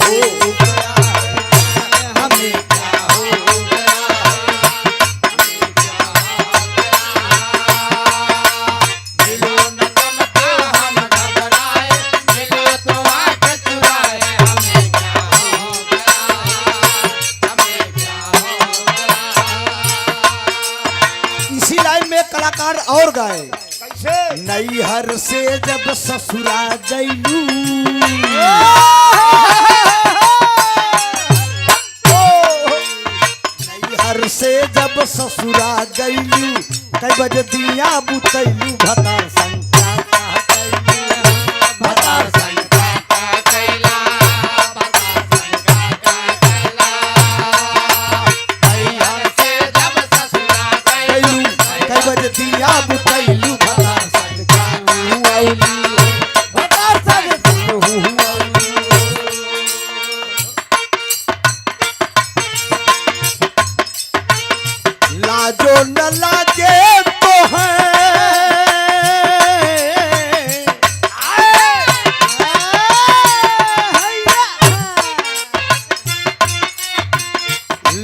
हो गया है, हमें क्या हो गया कलाकार और गाए कैसे। नैहर से जब ससुरा गईलू, नैहर से जब ससुरा गईलू, कई बजे दिया बुतैलू भतार संख्या भतार दिया बुतैलू भतार लाजो न लागे तो है,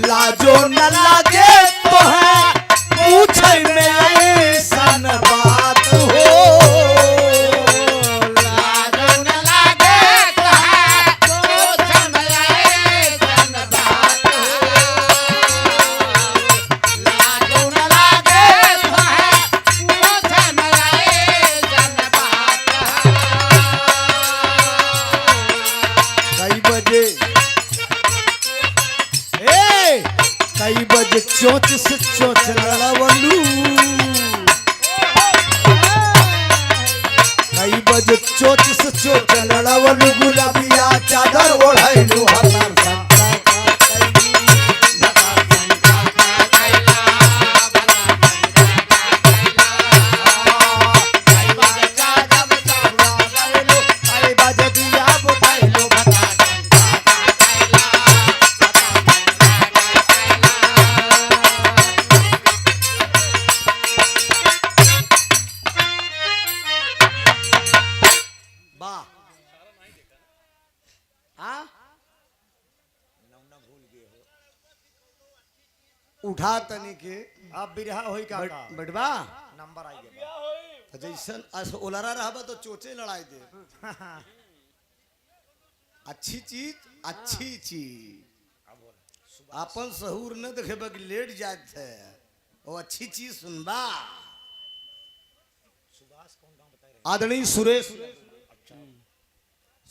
लाजो न लागे तो है, पूछे में ऐसन बात हो, लाजो न लागे तो है, पूछे में ऐसन बात हो, लाजो न लागे तो है, पूछे में ऐसन बात हो। कई बजे कई बजे चोंच से चोंच लड़वलू, कई बजे चोंच से चोंच लड़वलू, गुलाबिया चादर ओढ़ैलू हतार उठा तनी के अब बिरहा होई का बटवा नंबर आई गया जैसन अस ओलरा रहबा तो चोचे लड़ाई दे। अच्छी चीज अपन सहूर न देखेबा कि लेट जात है, वो अच्छी चीज सुनबा। आदरणीय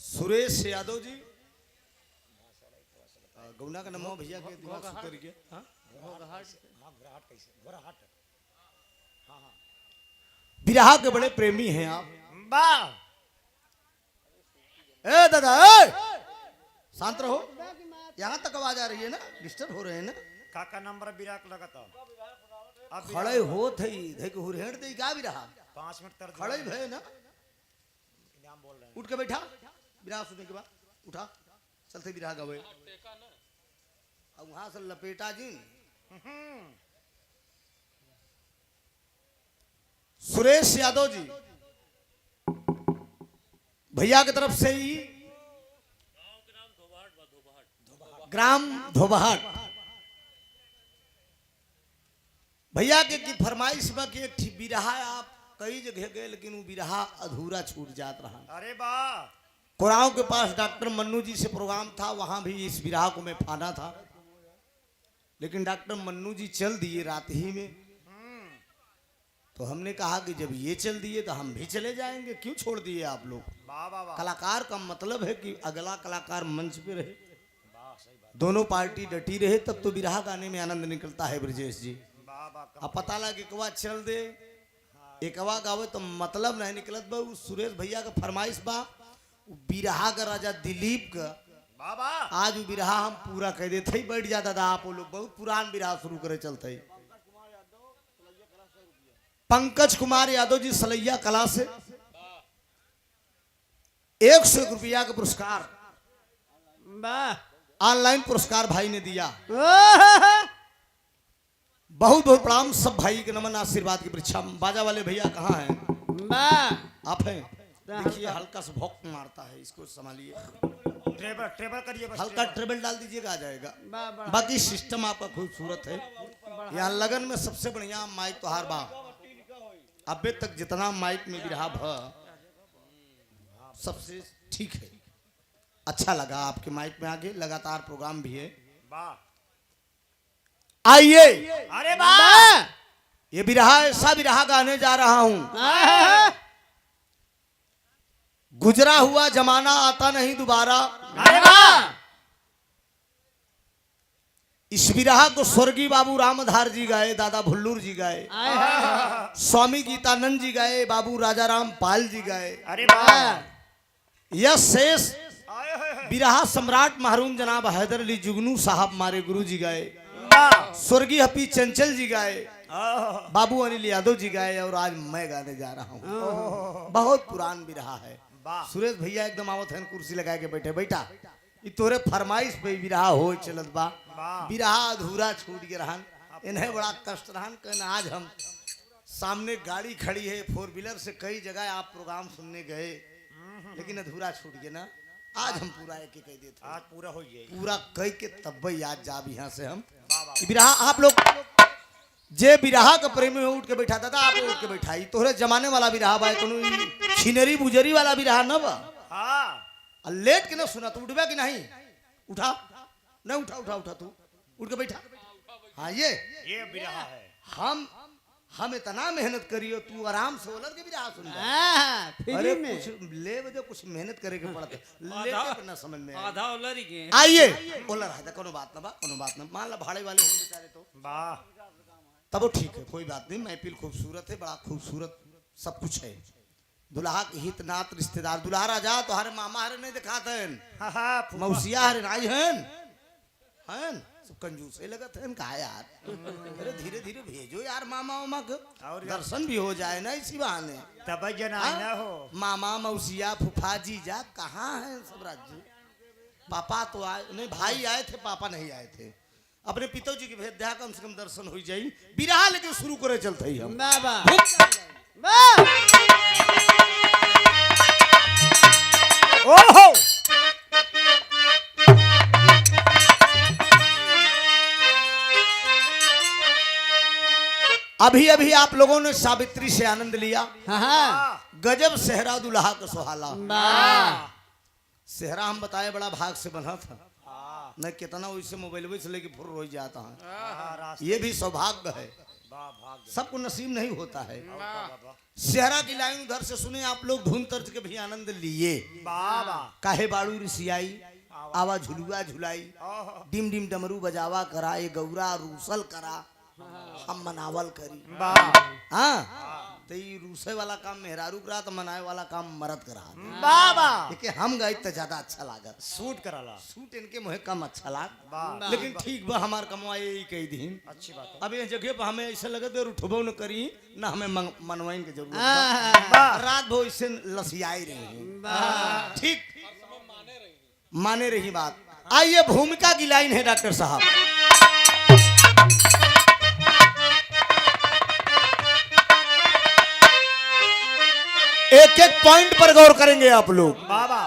सुरेश यादव जी, गौना का नमो भैया के दिमाग सुतर गया। बिरहा के बड़े प्रेमी हैं आप। ए दादा शांत रहो, यहाँ तक आवाज आ रही है ना, डिस्टर्ब हो रहे हैं ना। काका नंबर बिराक लगाता खड़े हो थे देख हुरहड़ दे का बिरहा 5 मिनट तर खड़े भे ना, नाम बोल रहे हैं। उठ के बैठा, बिरहा सुनने के बाद उठा, चलते बिरहा गवे। अब वहां से लपेटा जी सुरेश यादव जी भैया की तरफ से ही ग्राम धोबहाट भैया के की फरमाइश में कि एक बिरहा आप कई जगह गए लेकिन वो बिरहा अधूरा छूट जात रहा। अरे वाह, कोराव के पास डॉक्टर मन्नू जी से प्रोग्राम था, वहां भी इस बिरहा को मैं फाना था, लेकिन डॉक्टर मन्नू जी चल दिए रात ही में। तो हमने कहा कि जब ये चल दिए तो हम भी चले जाएंगे, क्यों छोड़ दिए आप लोग। कलाकार का मतलब है कि अगला कलाकार मंच पे रहे, दोनों पार्टी डटी रहे, तब तो बिरहा गाने में आनंद निकलता है। ब्रजेश जी अब पता लगा एक बार चल दे, एक बार गावे तो मतलब नहीं निकलत बा। सुरेश भैया का फरमाइश बा, बिरहा का राजा दिलीप का बाबा आज बिरहा हम पूरा कह देते ही बैठ जाता था। आप लोग बहुत पुरान बिरहा शुरू करे चलते ही। पंकज कुमार यादव जी सलैया कला से 101 रुपया का पुरस्कार ऑनलाइन पुरस्कार भाई ने दिया। बहुत बहुत प्रणाम सब भाई के, नमन आशीर्वाद की परीक्षा। बाजा वाले भैया कहाँ हैं? आप हैं? देखिए हल्का सा भौंक मारता है, इसको संभालिए। ट्रेबल ट्रेबल करिए बस हल्का ट्रेबल डाल दीजिएगा आ जाएगा। बड़ा बाकी सिस्टम आपका खूबसूरत है। यहाँ लगन में सबसे बढ़िया माइक तोहार बा। अबे तक जितना माइक में बिरहा भ सबसे ठीक है। अच्छा लगा आपके माइक में आगे लगातार प्रोग्राम भी है। वाह आइए अरे वाह ये बिरहा ऐसा बिरहा गाने जा रहा हूं। गुजरा हुआ जमाना आता नहीं दोबारा। अरे वाह इस बिरहा को स्वर्गीय बाबू रामधार जी गाए, दादा भुल्लूर जी गाए, स्वामी गीतानंद जी गाए, बाबू राजाराम पाल जी गाए। अरे वाह यह शेष आए हाय बिरहा सम्राट महरूम जनाब हैदर अली जुगनू साहब हमारे गुरु जी गाए, वाह स्वर्गीय हफीज चंचल जी गाए, आह, बाबू अनिल यादव जी गाए और आज मैं गाने जा रहा हूँ। बहुत पुरान बिरहा है। वाह सुरेश भैया एकदम आवत है, कुर्सी लगा के बैठे। बैठा ये तोरे फरमाइश पे बिरहा हो चलत बा। वाह बिरहा अधूरा छूट गया रहन, इन्हें बड़ा कष्ट रहन। कहना आज हम सामने गाड़ी खड़ी है 4 व्हीलर से कई जगह आप प्रोग्राम सुनने गए, लेकिन अधूरा छूट गया ना। आज हम पूरा एक कह देते, आज पूरा हो गया पूरा कह के तब याद जाब यहाँ से हम वाह वाह ये बिरहा आप लोग जे बिरहा का प्रेमी में उठ के बैठा था आप उठ के बैठाई। तोहरे जमाने वाला बिरहा बा, कोनो छिनरी बुजरी वाला बिरहा न बा। हाँ आ लेट के ना सुना तू उठबे कि नहीं? उठा नहीं, उठा उठा उठा तू उठ के बैठा। हाँ ये बिरहा है हम इतना मेहनत करियो, तू आराम से ओलर के बिरहा सुन ले। फ्री अरे में कुछ ले बजे कुछ मेहनत करे के पड़ते, लेटे पे ना समझ में आए। आधा ओलर ही के आइए ओलर है कोनो बात ना बा, कोनो बात ना। मान ला भाड़े वाले हो बेचारे तो वाह तब वो ठीक है, कोई बात नहीं। महफिल खूबसूरत है, बड़ा खूबसूरत सब कुछ है। दुल्हा के हित नात रिश्तेदार, दुल्हा राजा तो हरे मामा हरे नहीं दिखाते हैं, हाँ हाँ फूफा। मौसिया हरे नाई हैं सब कंजूस है लगत है कहा यार। अरे धीरे धीरे भेजो यार मामा वामा को, और दर्शन भी हो जाए ना इसी बहाने। तब जना हाँ? ना हो मामा मौसिया फूफा जीजा कहाँ है सब राज्य। पापा तो आए नहीं, भाई आए थे, पापा नहीं आए थे। अपने पिताजी की भेज दिया, कम से कम दर्शन हो जाई। बिरहा लेके शुरू करे चलते ही हम। बाबा ओहो अभी अभी आप लोगों ने सावित्री से आनंद लिया। हाँ गजब सेहरा दुल्हा का सुहाला। वाह सेहरा हम बताए बड़ा भाग से बना था, हाँ न कितना वैसे मोबाइल से लेके फुर हो जाता है। हाँ रास्ते ये भी सौभाग्य है, वाह भाग सबको नसीब नहीं होता है। वाह सेहरा की लाइन उधर से सुने आप लोग, धुन तर्ज के भी आनंद लिए। वाह काहे बाड़ू रिसियाई आवा झुलुआ झुलाई, डिम डिम डमरू बजावा करा, ये गौरा रूसल करा, हम मनावल करी। वाह हाँ तो ये रूसे वाला काम मेहरारू करा, तो मनाए वाला काम मरद करा। वाह लेकिन हम गए तो ज्यादा अच्छा लागत। सूट कराला सूट इनके मुहे कम अच्छा लाग, वाह लेकिन ठीक बा हमार कमाए यही कई दिन। अच्छी बात है अब ये जगह पर हमें ऐसा लगे उठबो न करी ना, हमें मनवाइन की जरूरत हाँ। बा। रात भर इससे लसियाई रही, ठीक माने रही बात। आइए भूमिका की लाइन है डॉक्टर साहब। एक एक पॉइंट पर गौर करेंगे आप लोग। बाबा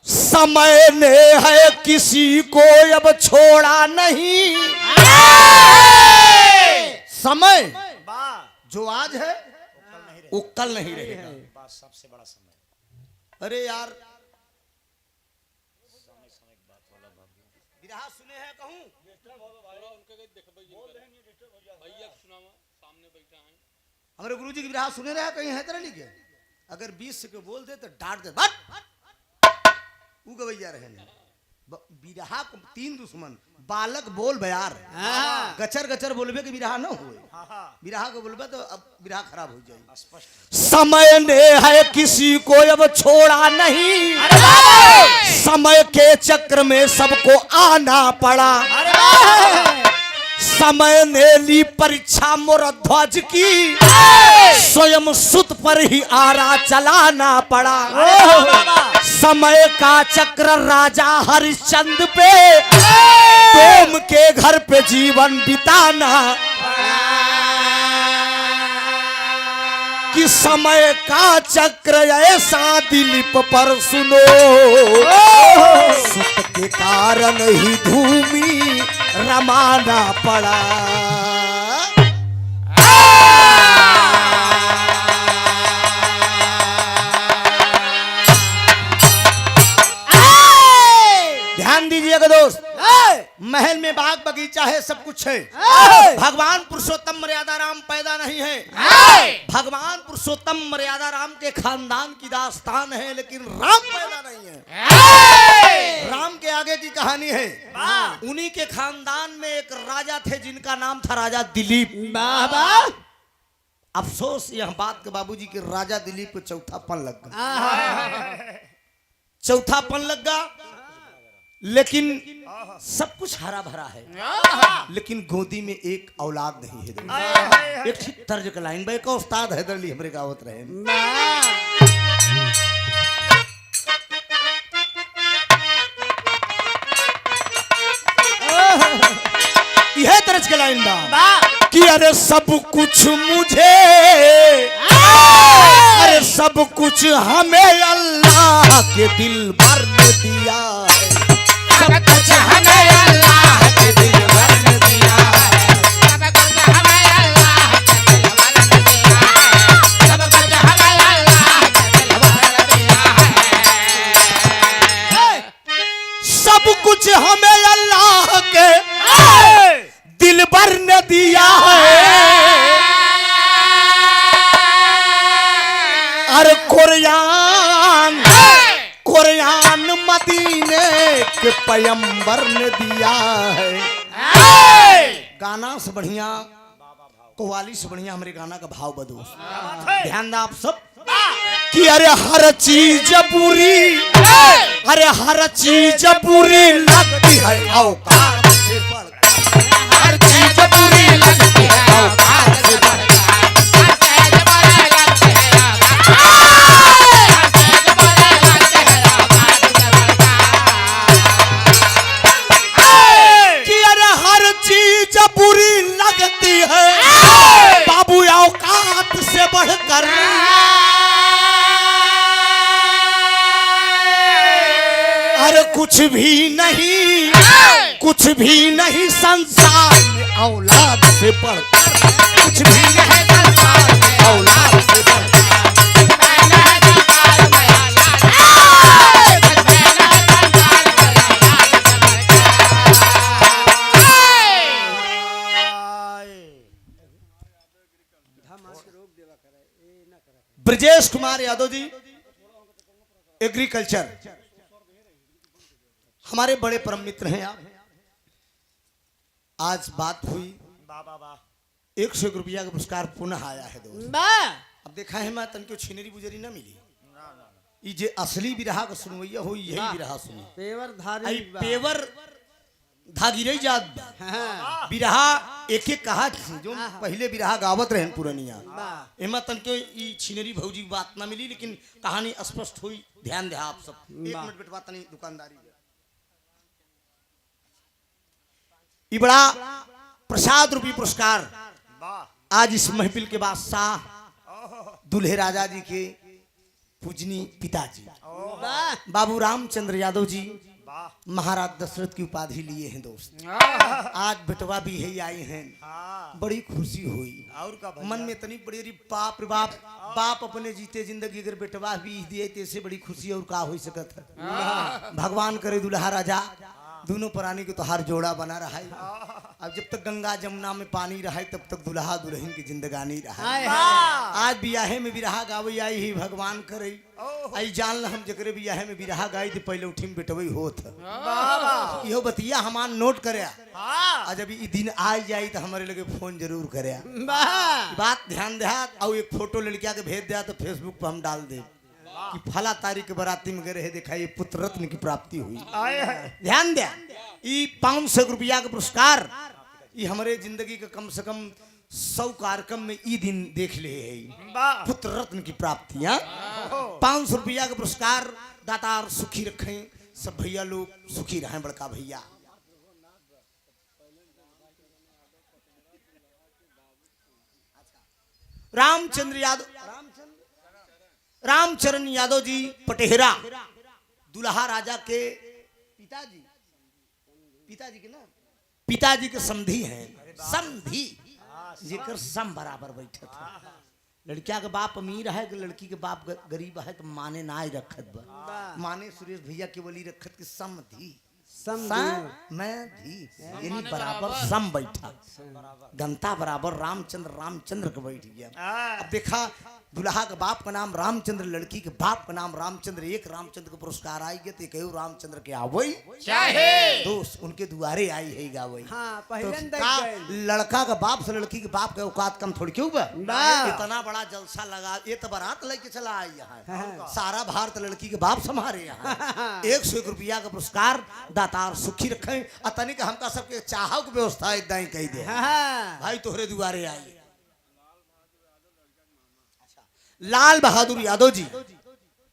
समय ने है किसी को अब छोड़ा नहीं। समय वाह जो आज है कल नहीं रहे वो कल नहीं रहेगा। बात सबसे बड़ा समय अरे यार बिरहा सुने हैं कहूँ हमारे गुरुजी की बिरहा सुने रहे कहीं है तरह लिखे। अगर 20 के बोल दे तो डांट दे, वो गवैया रहे बिरहा को 3 दुश्मन बालक बोल बयार। हाँ। गचर गचर बोलबे कि बिरहा न हुए, हाँ हाँ बिरहा को बोलबे तो अब बिरहा खराब हो जाएगी। स्पष्ट समय ने है किसी को अब छोड़ा नहीं, समय के चक्र में सबको आना पड़ा। समय ने ली परीक्षा मोरध्वज की, स्वयं सुत पर ही आरा चलाना पड़ा। समय का चक्र राजा हरिश्चंद्र पे, तोम के घर पे जीवन बिताना। कि समय का चक्र ऐसा दिलीप पर सुनो, सुत के कारण ही धूमि रमाना पड़ा। ध्यान दीजिएगा दोस्त, महल में बाग बगीचा है, सब कुछ है। भगवान पुरुषोत्तम मर्यादा राम पैदा नहीं है। भगवान पुरुषोत्तम मर्यादा राम के खानदान की दास्तान है, लेकिन राम पैदा नहीं है। राम के आगे की कहानी है। उन्हीं के खानदान में एक राजा थे जिनका नाम था राजा दिलीप। अफसोस यह बात के बाबूजी के राजा दिलीप को चौथापन लग गया। चौथापन लग गया, लेकिन सब कुछ हरा भरा है, लेकिन गोदी में एक औलाद नहीं है। एक ठीक तर्ज का लाइन भाई का उस्ताद हैदर अली हमरे गावत रहे। यह तर्ज का लाइन बा कि अरे सब कुछ मुझे, अरे सब कुछ हमें अल्लाह के दिल भर ने दिया है। सब कुछ हमें अल्लाह के दिल भर ने दिया है। सब कुछ हमें अल्लाह के दिल भर ने दिया है। सब कुछ हमें अल्लाह के दिल भर ने दिया है। सब कुछ हमें अल्लाह के दिल भर ने दिया है। अरे कुरान कुरान मदीने के पैगंबर ने दिया है। गाना से बढ़िया, कव्वाली से बढ़िया हमारे गाना का भाव बदो। ध्यान दो आप सब कि अरे हर चीज बुरी, अरे हर चीज बुरी लगती है औकात से बढ़कर। हर चीज बुरी लगती है औकात से बढ़कर। हर चीज बुरी लगती है कि अरे हर चीज बुरी लगती है बाबू औकात से बढ़कर। अरे कुछ भी नहीं संसार में औलाद से बढ़कर। कुछ भी नहीं संसार में औलाद से बढ़कर। ब्रजेश कुमार यादव जी, एग्रीकल्चर, हमारे बड़े परम मित्र हैं आप। आज बात हुई, 101 रुपया का पुरस्कार पुनः आया है दोस्त। अब देखा है मैं तन को छिनरी बुजरी ना मिली। ये जे असली बिरहा का सुनवैया हो यही बिरहा सुनी। पेवर धारी आई पेवर धागिरे जात बिरहा एक एक कहा जो पहले बिरहा गावत रहन पुरनिया। एमा तन के ई छिनरी भौजी बात ना मिली, लेकिन कहानी स्पष्ट हुई। ध्यान दे आप सब। 1 मिनट बेटवा तनी दुकानदारी। ये बड़ा प्रसाद रूपी पुरस्कार आज इस महफिल के बादशाह दुल्हे राजा जी के पूजनी पिताजी बाबू रामचंद्र यादव जी महाराज दशरथ की उपाधि लिए हैं दोस्त। आज बेटवा भी है आई हैं, बड़ी खुशी हुई। और मन में तनी बड़ी बाप रे बाप, बाप अपने जीते जिंदगी अगर बेटवा भी दिए तैसे बड़ी खुशी और का हो सकत है। भगवान करे दुल्हा राजा दोनों प्राणी के तो हर जोड़ा बना रहा है। अब जब तक गंगा जमुना में पानी रहा तब तक दुल्हा दुल्हन की जिंदगानी रहा। आज बियाहे में बिरहा गावे आई ही भगवान करे। आई जान ल हम जकरे बियाहे में बिरहा गाई थी पहले उठी में बेटवई होत। इहो बतिया हमान नोट करे। आज जब ई दिन आ जाई तो हमारे लगे फोन जरूर करे। बात ध्यान दे और एक फोटो लड़किया के भेज दिया तो फेसबुक पर हम डाल दे कि फला तारीख के बराती में गए देखा ये पुत्र रत्न की प्राप्ति हुई। ध्यान दे, ये 500 रुपया का पुरस्कार ये हमारे जिंदगी का कम से कम 100 कार्यक्रम में ई दिन देख ले है पुत्र रत्न की प्राप्ति। 500 रुपया का पुरस्कार दातार सुखी रखें, सब भैया लोग सुखी रहें। बड़का भैया रामचंद्र यादव रामचरण यादव जी पटेहरा दुल्हा राजा के पिताजी के ना पिताजी के समधी हैं समधी जेकर सम बराबर बैठे थे लड़किया के बाप अमीर है कि लड़की के बाप गरीब है तो माने ना ही रखत बा माने सुरेश भैया के बोली रखत के समधी मैं भी यानी बराबर सम बैठा गंता बराबर रामचंद्र के बैठ गया। अब देखा दुल्हा के बाप का नाम रामचंद्र लड़की के बाप का नाम रामचंद्र एक रामचंद्र का पुरस्कार आई गया तो रामचंद्र के आवई दोस्त उनके दुआरे आई है गावई। हाँ, तो लड़का का बाप से लड़की के बाप का औकात कम थोड़ी क्यों बा इतना बड़ा जलसा लगा ये तो बारात लेके चला आई यहाँ सारा भारत लड़की के बाप संभारे यहाँ 101 रुपया का पुरस्कार दातार सुखी रखे तनिक हमका सबके चाह की व्यवस्था इतना ही कही दे भाई तोहरे दुआरे आई। लाल बहादुर यादव जी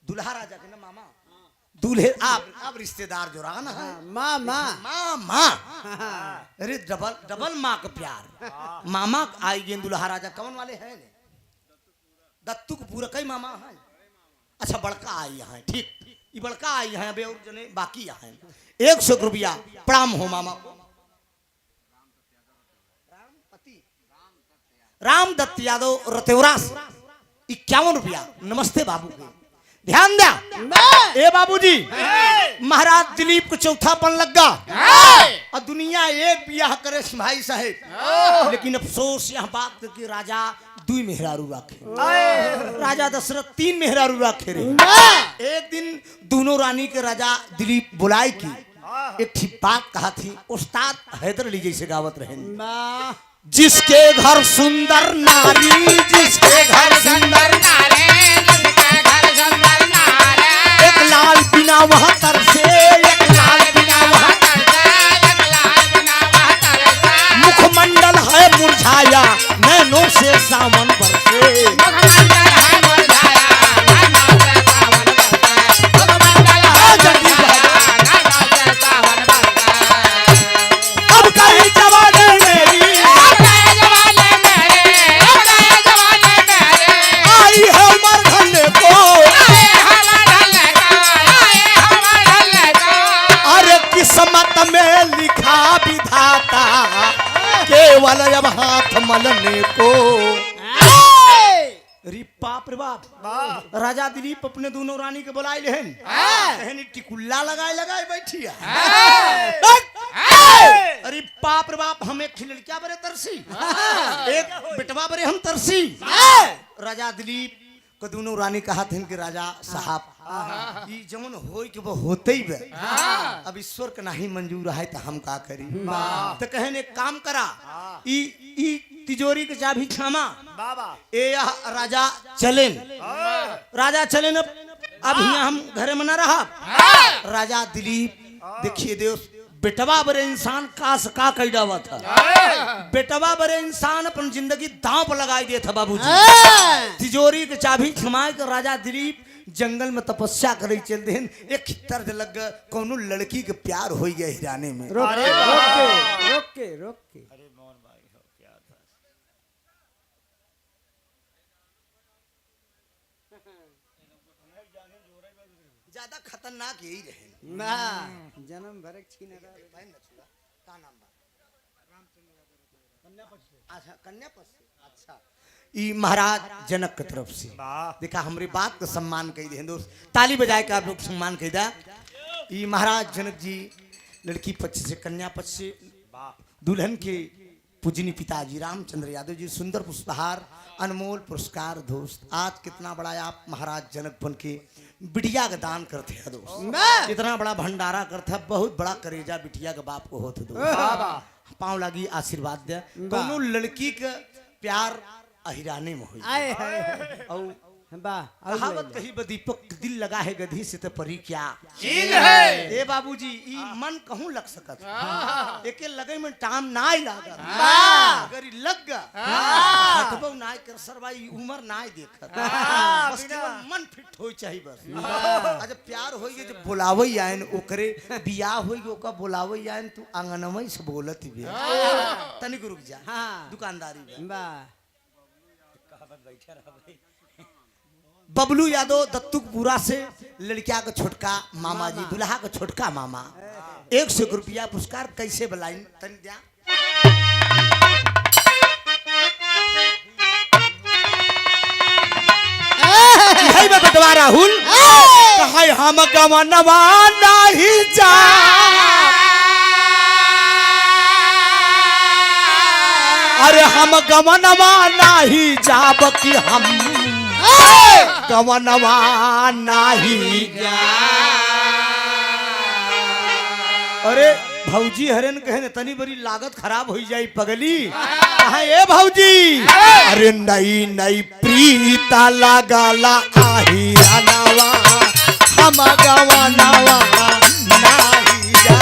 दुल्हा राजा के ना मामा दूल्हे आप रिश्तेदार जो रहा ना मामा अरे डबल माँ का प्यार मामा आई गए दुल्हा राजा कौन वाले हैं दत्तू को पूरा कई मामा है। अच्छा बड़का आई यहाँ ठीक ये बड़का आई है अबे और जने बाकी यहाँ 100 रुपया प्रणाम हो मामा को। राम दत्त यादव रतेवरा 51 रुपया नमस्ते बाबू के ध्यान दिया ए बाबूजी महाराज दिलीप को चौथापन लगा और दुनिया एक ब्याह करे भाई साहेब लेकिन अफसोस यहाँ बात कि राजा 2 मेहरारू रखे राजा दशरथ 3 मेहरारू रखे रहे। एक दिन दोनों रानी के राजा दिलीप बुलाई की एक ठीक बात कहा थी उस्ताद हैदर अली जैसे गावत रहे जिसके घर सुंदर नारी जिसके घर सुंदर नारे जिसके घर सुंदर नारे एक लाल बिना वह तरसे एक लाल बिना वह एक लाल बिना वह तरसे मुखमंडल है मुरझाया नैनों से सावन बरसे मुखमंडल है मुरझाया नैनों से सावन बरसे मुखमंडल है मुरझाया नैनों से सावन बरसे अब कहीं जवानी मेरी आई है उमर धन्य को अरे किस्मत में लिखा विधाता केवल अब हाथ मलने को। अरे बाप रे बाप राजा दिलीप अपने दोनों रानी के बुलाए लेहन टिकुल्ला लगाए बैठी अरे बाप रे बाप हम एक लड़किया बरे तरसी एक बेटवा बरे हम तरसी राजा दिलीप को दोनों रानी कहा थे कि राजा साहब ये जमन हो कि वो होते ही बे अब ईश्वर का नहीं मंजूर है तो हम का करी तो कहे ने काम करा ई तिजोरी के चाबी क्षमा ए राजा चलेन अब यहाँ हम घरे में न रहा राजा दिलीप देखिए देव बेटवा बड़े इंसान का कई डावा था बेटवा बड़े इंसान अपन जिंदगी दांव पर लगाई दिया था बाबूजी तिजोरी के चाबी थमाए के राजा दिलीप जंगल में तपस्या करे चल देन एक खितर लग कोनो लड़की के प्यार हो गया हिराने में रोक के अरे मोहन भाई हो क्या था ज्यादा खतरनाक यही रहे ना जन्म भरक छीन का नाम बा अच्छा कन्यापक्ष से अच्छा ई महाराज जनक की तरफ से देखा हमारी बात का सम्मान कही दे दोस्त ताली बजाए का आप लोग सम्मान कही दा ई महाराज जनक जी लड़की पक्ष से कन्या पक्ष से दुल्हन के पूजनी पिताजी रामचंद्र यादव जी सुंदर पुष्पहार अनमोल पुरस्कार दोस्त आज कितना बड़ा आप महाराज जनक बन के बिटिया का दान करते हैं दोस्त इतना बड़ा भंडारा करते हैं बहुत बड़ा करेजा बिटिया के बाप को होते दोस्त पाँव लगी आशीर्वाद दे दोनों लड़की का प्यार अहिराने में हुई और कहावत कही दीपक दिल लगा है गधी से तो परी क्या चीज है ए बाबूजी ई मन कहूं लग सकत एके लगे में टाइम ना ही लागा अगर ई लग गा हटबो ना कर सरवाई उम्र ना ही देखत बस केवल मन फिट होई चाहिए बस आज प्यार होई जे बुलावई आइन ओकरे बियाह होई ओका बुलावई आइन तू आंगनमई से बोलत बे तनिक रुक जा दुकानदारी बा बबलू यादव दत्तुकपुरा से लड़किया का छोटका मामा जी दुल्हा का छोटका मामा 100 रुपया पुरस्कार कैसे बुलाई तन दिया बटवा राहुल कहा हम गमनवा नहीं जा अरे हम गमनवा नहीं जाब कि हम गमनवा नहीं जा अरे भौजी हरेन कहे न तनी बड़ी लागत खराब हो जाई पगली कहा ए भौजी अरे नई नई प्रीता लगाला आही अनवा हम गवनवा नाही जा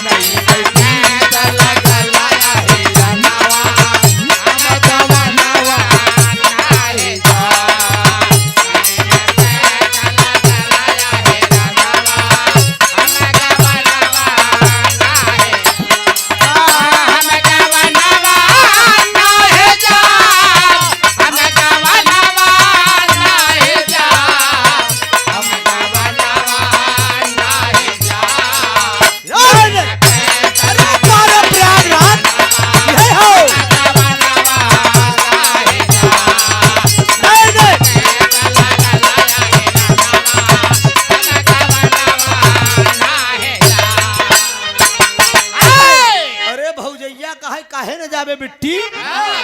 नई नई प्रीता लगाला आही अनवा हम गवनवा नाही जा बिट्टी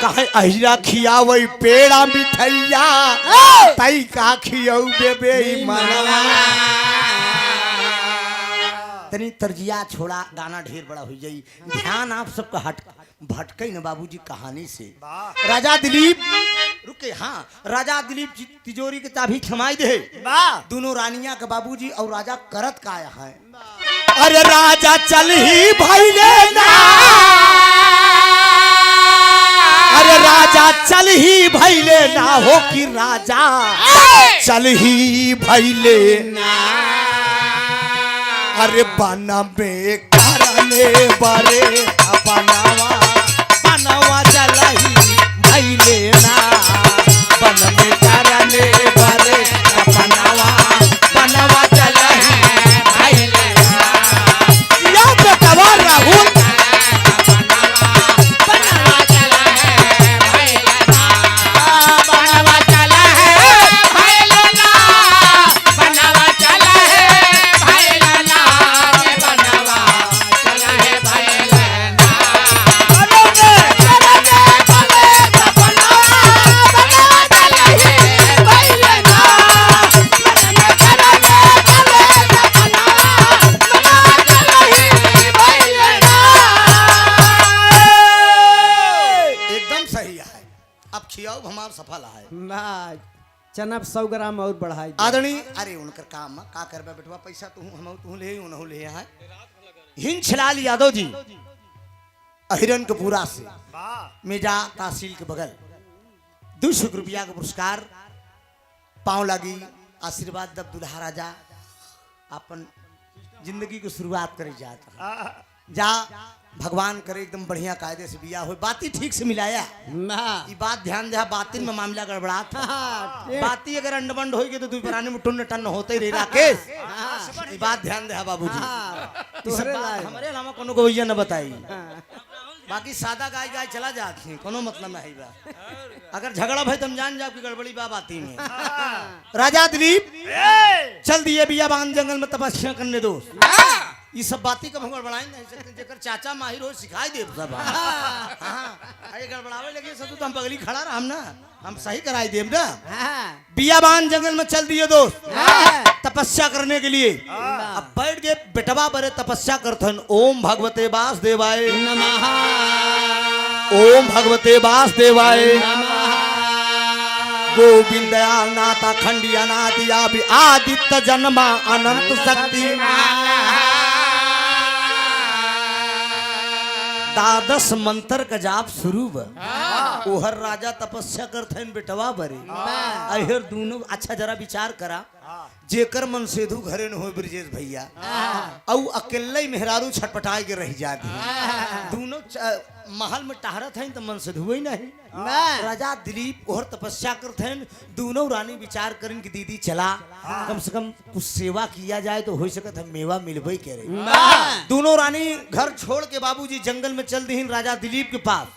कहे अहिरा खियावई पेड़ा मिठैया तई का खियाऊ बेबे मनवा तनी तरजिया छोड़ा गाना ढेर बड़ा हो जाई ध्यान आप सबका हट भटके न बाबूजी कहानी से राजा दिलीप रुके हाँ राजा दिलीप तिजोरी की चाबी थमाई दे दोनों रानियां के बाबूजी और राजा करत का है अरे राजा चल ही भाई लेना अरे राजा चल ही भैले ना हो कि राजा चल ही भैले ना अरे बना में करने बरे बनावा बनावा चल ही भैले ना बन में करने बरे बनावा बनावा चल ही भैले ना या बेटवा राहुल सफल है चना 100 ग्राम और बढ़ाई आदरणी अरे उनकर काम का करबे बेटवा पैसा तू ले उनहु ले है हिंचलाल यादव जी अहिरन के पूरा से मेजा तहसील के बगल 200 रुपया का पुरस्कार पाँव लगी आशीर्वाद दब दुल्हा राजा अपन जिंदगी की शुरुआत करे जाता जा भगवान करे एकदम बढ़िया कायदे से बिया हो बाती ठीक से मिलाया ये बात ध्यान दे बातिन में मामला गड़बड़ा था बाती अगर अंडबंड होगी तो तू पराने में टुन्न टन होते ही रही राकेश ये बात ध्यान दे बाबूजी हमारे अलावा कोनो को भैया न बताई बाकी सादा गाय गाय चला जाती कोनो मतलब नहीं बा अगर झगड़ा भाई तुम जान जाओ कि गड़बड़ी बा बाती में राजा दिलीप चल दिए बिया बांध जंगल में तपस्या करने दो ये सब बाती का भंगड़ बढ़ाई नहीं सकते जेकर चाचा माहिर हो सिखाई दे सब अरे गड़बड़ावे लगे सब तो हम पगली खड़ा रहा हम ना हम सही कराई देब ना बियाबान जंगल में चल दिए दोस्त तपस्या करने के लिए अब बैठ गए बेटवा बड़े तपस्या करथन ओम भगवते वासुदेवाय नमः ओम भगवते वासुदेवाय गोविंद नाथ अखंडी अनादि आदित्य जन्मा अनंत शक्ति द्वादश मंत्र का जाप शुरू ओहर राजा तपस्या करते बेटवा बरे अहर दोनों अच्छा जरा विचार करा जेकर मन सेधु घरे न हो ब्रजेश भैया औ अकेले मेहरारू छटपटाए के रह जाती दोनों महल में टहरत हैं तो मन से धुए नहीं ना। राजा दिलीप और तपस्या करते हैं। दोनों रानी विचार करें कि दीदी चला कम से कम कुछ सेवा किया जाए तो हो सकता है मेवा मिलबई करे। दोनों रानी घर छोड़ के बाबूजी जंगल में चल दी राजा दिलीप के पास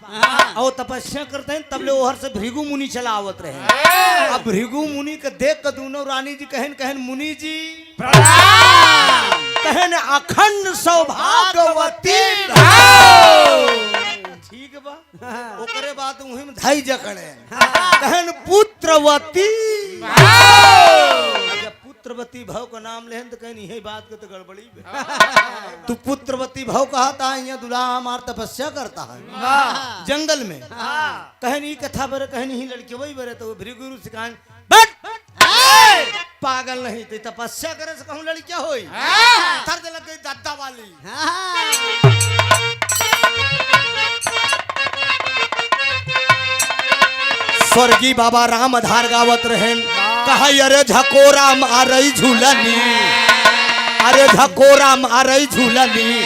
और तपस्या करते हैं। तब ले ओहर से भृगु मुनि चला आवत रहे। अब भृगु मुनि के देख कर दोनों रानी जी कहन कहन मुनि जी कहन अखंड सौभाग्यवती ठीक बा। ओकरे बाद उही में धाई जकड़े कहन पुत्रवती। जब पुत्रवती भाव का नाम लेहन तो कहन यही बात के तो गड़बड़ी बे। तू पुत्रवती भाव कहता है यहाँ दुल्हा हमार तपस्या करता है जंगल में। कहन ई कथा बरे कहन ही लड़के वही बरे तो भृगु सिखान पागल नहीं तो तपस्या करे से कहूं लड़किया होई दर्द लग गई दादा वाली। स्वर्गीय बाबा राम आधार गावत रहे कहा अरे झकोरा मारई झूलनी अरे झकोरा मारई झूलनी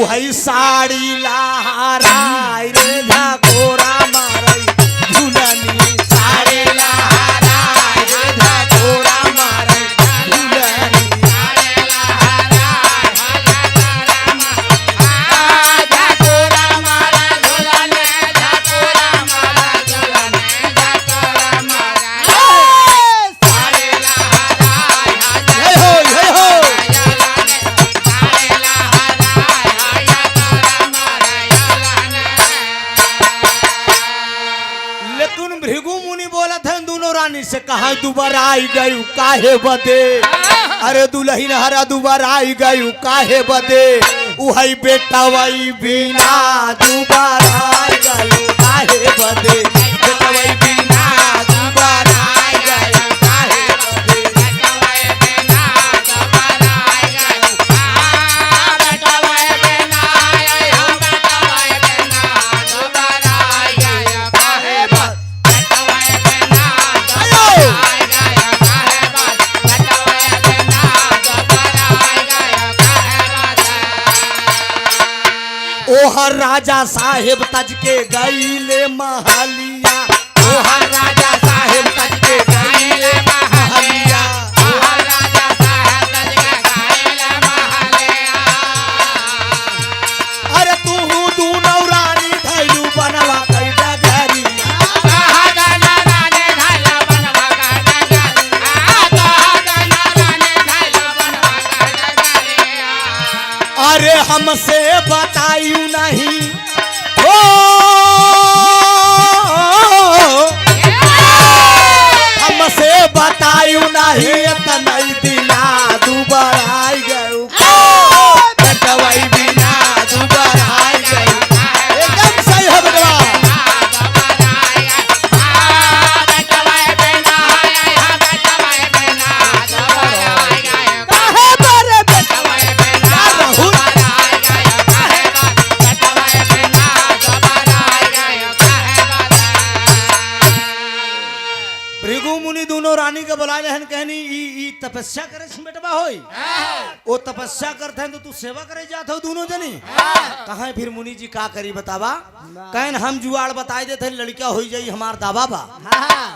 उहई साड़ी लहराई रे झकोरा मारई झूलनी साड़ी लहराई रे झकोरा मारई झूलनी से कहा दोबारा आई गयू काहे बदे अरे दुल्हन हरा दोबारा आई गयू काहे बदे उहई बेटा वही बिना दोबारा आई गयू काहे बदे बेटा वही बिना दोबारा आई गयू काहे बदे बेटा वही बिना दोबारा आई गयू बेटा वही बिना बेटा वही बिना दोबारा आई गयू काहे बदे ओहर राजा साहेब तज के गईले महलिया ओहर राजा साहेब तज के गईले महलिया ओहर राजा साहेब तज के गईले महलिया। अरे तू दूनो रानी धैलू बनवा कई डगरिया अरे हमसे बतायू नहीं ओ हमसे बतायू नहीं तनई दिना दोबारा आई गयू बेटवाई बिना दोबारा आई गयू एकदम सही है बेटवा रानी के बुला रहन कहनी ई तपस्या करे बेटवा होई ओ तपस्या करते हैं तो तू सेवा करे जात हो दोनों जनी कहाँ फिर मुनि जी का करी बतावा कहन हम जुआड़ बताए देते लड़का हो जाई हमार दावा बा।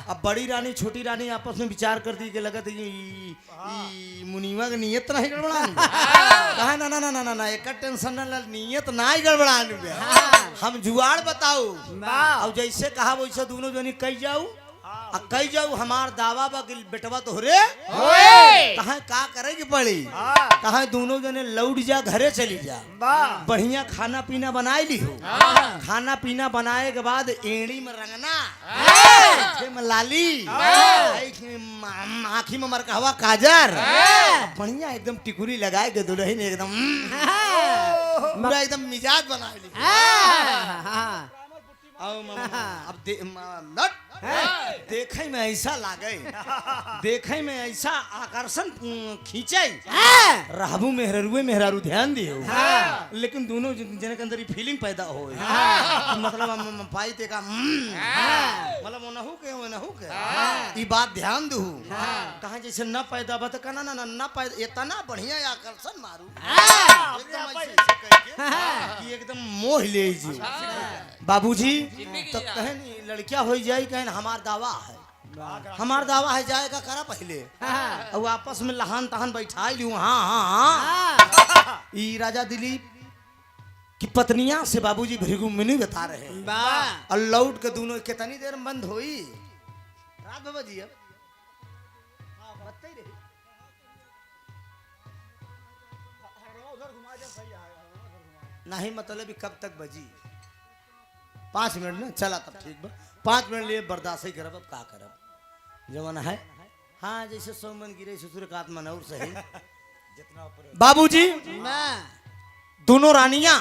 अब बड़ी रानी छोटी रानी आपस में विचार कर दी के लगत मुनिवा के नियत नहीं गड़बड़ान कहा ना ना ना ना ना एक टेंशन न नियत ना ही गड़बड़ान हम जुआड़ बताओ अब जैसे कहा वैसे दोनों जनी कही जाऊ कही जाऊ हमार दावा बगिल बेटवा तो रे कहा का करेगी पड़ी कहा दोनों जने लौट जा घरे चली जा बढ़िया खाना पीना बनाए ली हो खाना पीना बनाए के बाद एड़ी में रंगना में लाली आँखी में मरकहवा काजर बढ़िया एकदम टिकुरी लगाए के दुल्हन एकदम पूरा एकदम मिजाज बना ली। अब देखे में ऐसा लागे देखे में ऐसा आकर्षण खींचे रहबू मेहरुए मेहरारू ध्यान दियो लेकिन दोनों जने के अंदर फीलिंग पैदा हो मतलब पाई ते का मतलब नहु के ई बात ध्यान दू कहा जैसे न पैदा बा तो कहना ना न पैदा इतना बढ़िया आकर्षण मारू एकदम ऐसे कि एकदम मोह ले जी बाबूजी तो कहे नहीं लड़कियां हो जाए कहे हमार दावा है हमार दावा है जाएगा करा पहले और आपस में लहान तहान बैठा लू हाँ हाँ हाँ ई राजा दिलीप की पत्नियां से बाबूजी भृगु मुनि बता रहे हैं और लौट के दोनों कितनी देर में बंद हुई रात बाबा जी अब बत्ती रही नहीं मतलब कब तक बजी 5 मिनट ना चला तब ठीक बा 5 मिनट लिए बर्दाश्त ही करब अब का करब जमाना है हाँ जैसे सोमन गिरे ससुर का आत्मा और सही बाबूजी दोनों रानियां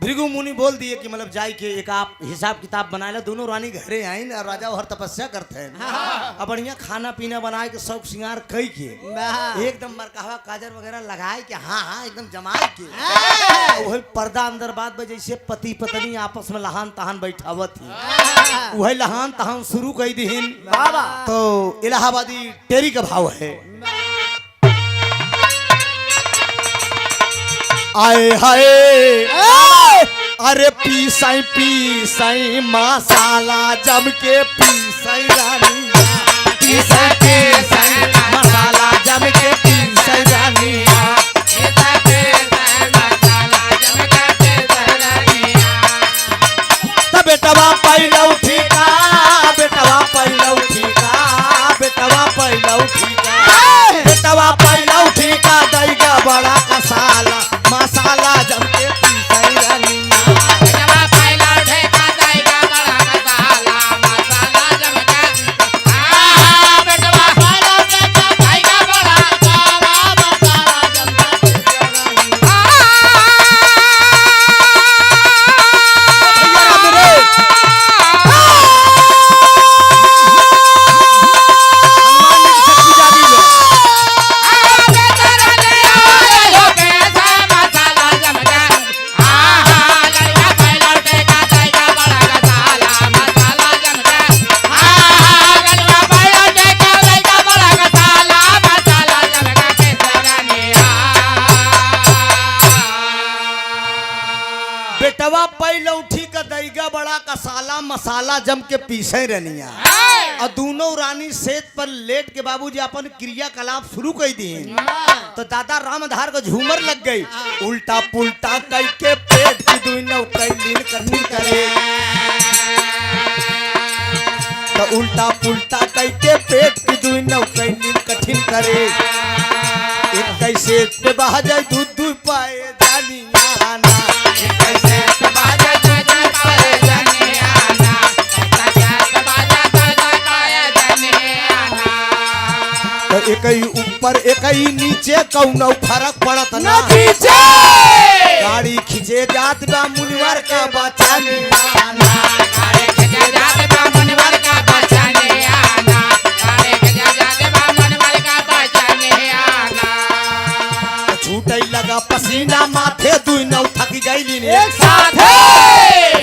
भृगु मुनि बोल दिए कि मतलब जाए के एक आप हिसाब किताब बना ले दोनों रानी घरे आई और राजा हर तपस्या करते हैं अब बढ़िया खाना पीना बनाए के सब श्रृंगार कई के एकदम मरकहवा काजर वगैरह लगाए के हाँ हाँ एकदम जमाए के वही पर्दा अंदर बाद में जैसे पति पत्नी आपस में लहान तहान बैठावत थी वही लहान तहान शुरू कर दीन तो इलाहाबादी टेरी का भाव है आए हाय अरे पीसाई मसाला जम के पीसाई रानिया पीसाई मसाला जम के पीसाई रानिया तब बेटवा पहला उठीका बेटवा पहला उठीका बेटवा पहला उठीका बेटवा पहला उठीका दैगा बड़ा कसाला मसाला जम के पीसाई रानिया बेटवा पहला उठेगा जाएगा बड़ा मसाला मसाला जम के बेटवा पहला उठेगा जाएगा बड़ा मसाला मसाला जम बेटवा पहले उठी का दैगा बड़ा कसाला मसाला जम के पीसे रनिया और दोनों रानी सेत पर लेट के बाबूजी अपन क्रियाकलाप शुरू कर दिए तो दादा रामधार को झूमर लग गई उल्टा पुल्टा कई के पेट की दुनिया कैलीन कठिन करे तो उल्टा पुल्टा कई के पेट की दुनिया कैलीन कठिन करे एक कैसे पे बहा जाए दूध दूध पाए जानिया ना कैसे बाजा बाजा पाए जाने आना कैसे बाजा बाजा पाए जाने आना तो एक ही ऊपर एक ही नीचे कौनो फर्क पड़त ना पीछे गाड़ी खींचे जात बा मुनिवर का बचाने आना कारे के जाते बामन वर का बचाने आना कारे के जाते बामन वर का बचाने आना छूटे लगा पसीना माथे दुई नौ थक गईली एक साथ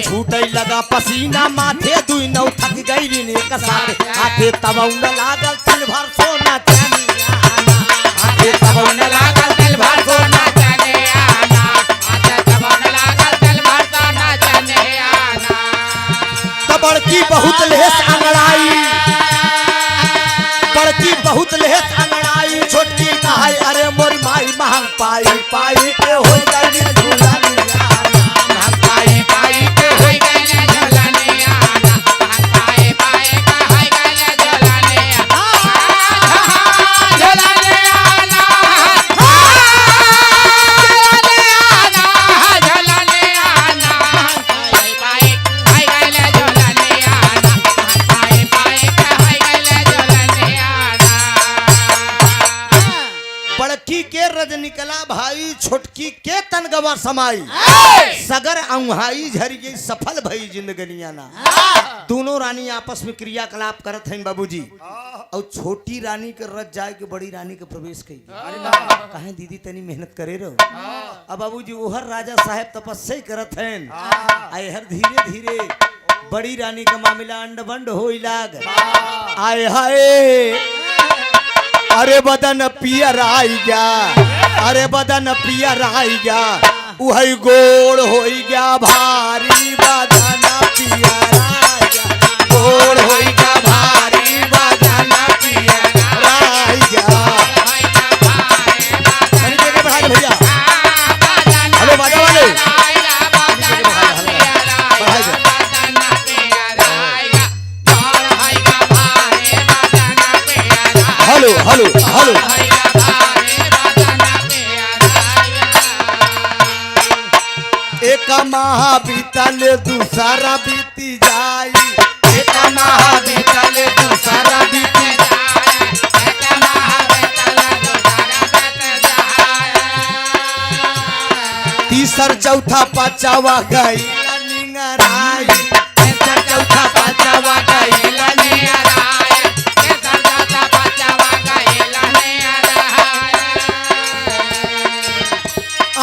छूटे लगा पसीना माथे दुई नौ थक गईली एक साथ हाथे तबौन लागल तिल भर सोना चांदी आना हाथे तबौन लागल दिल भर सोना जाने आना आजा तबन लागल दिल भर सोना जाने आना तो बड़की बहुत लेस अंगड़ाई बड़की बहुत लेस अंगड़ाई छोटकी कहाई अरे मोरी माई महंग पाई पाई के हो गई झूला पाए पाए के होई गए झोलाने आना पाए पाए का होई गए झोलाने झोलाने आना झोलाने आना पाए पाए होई गए झोलाने आना पाए पाए का होई गए झोलाने आना बड़की के रज निकला भाई छोटकी के तनगवा समाई सगर अंहाई झरी गई सफल भई जिंदगनिया ना दोनों रानी आपस में क्रियाकलाप करत हैं बाबूजी और छोटी रानी के रज जाए के बड़ी रानी के प्रवेश कई कहे दीदी तनी मेहनत करे रहो अब बाबूजी ओहर राजा साहब तपस्या करत हैं आए हर धीरे धीरे बड़ी रानी का मामला अंड बंड हो लाग आए हाय अरे बदन पियर आई गया अरे बदन पियर आई गया उहई गोड़ होई गया भारी बदना पिया राजा गोड़ होई गया भारी बदना पिया राजा कहीं देखे बढ़ा दे भैया हेलो बाजा वाले बढ़ाई दे हेलो हेलो हेलो एक माह बीतल दूसरा बीती जाई एक माह बीतल दूसरा बीती तीसर चौथा पांचवा गई निंगराई तीसर चौथा पांचवा गई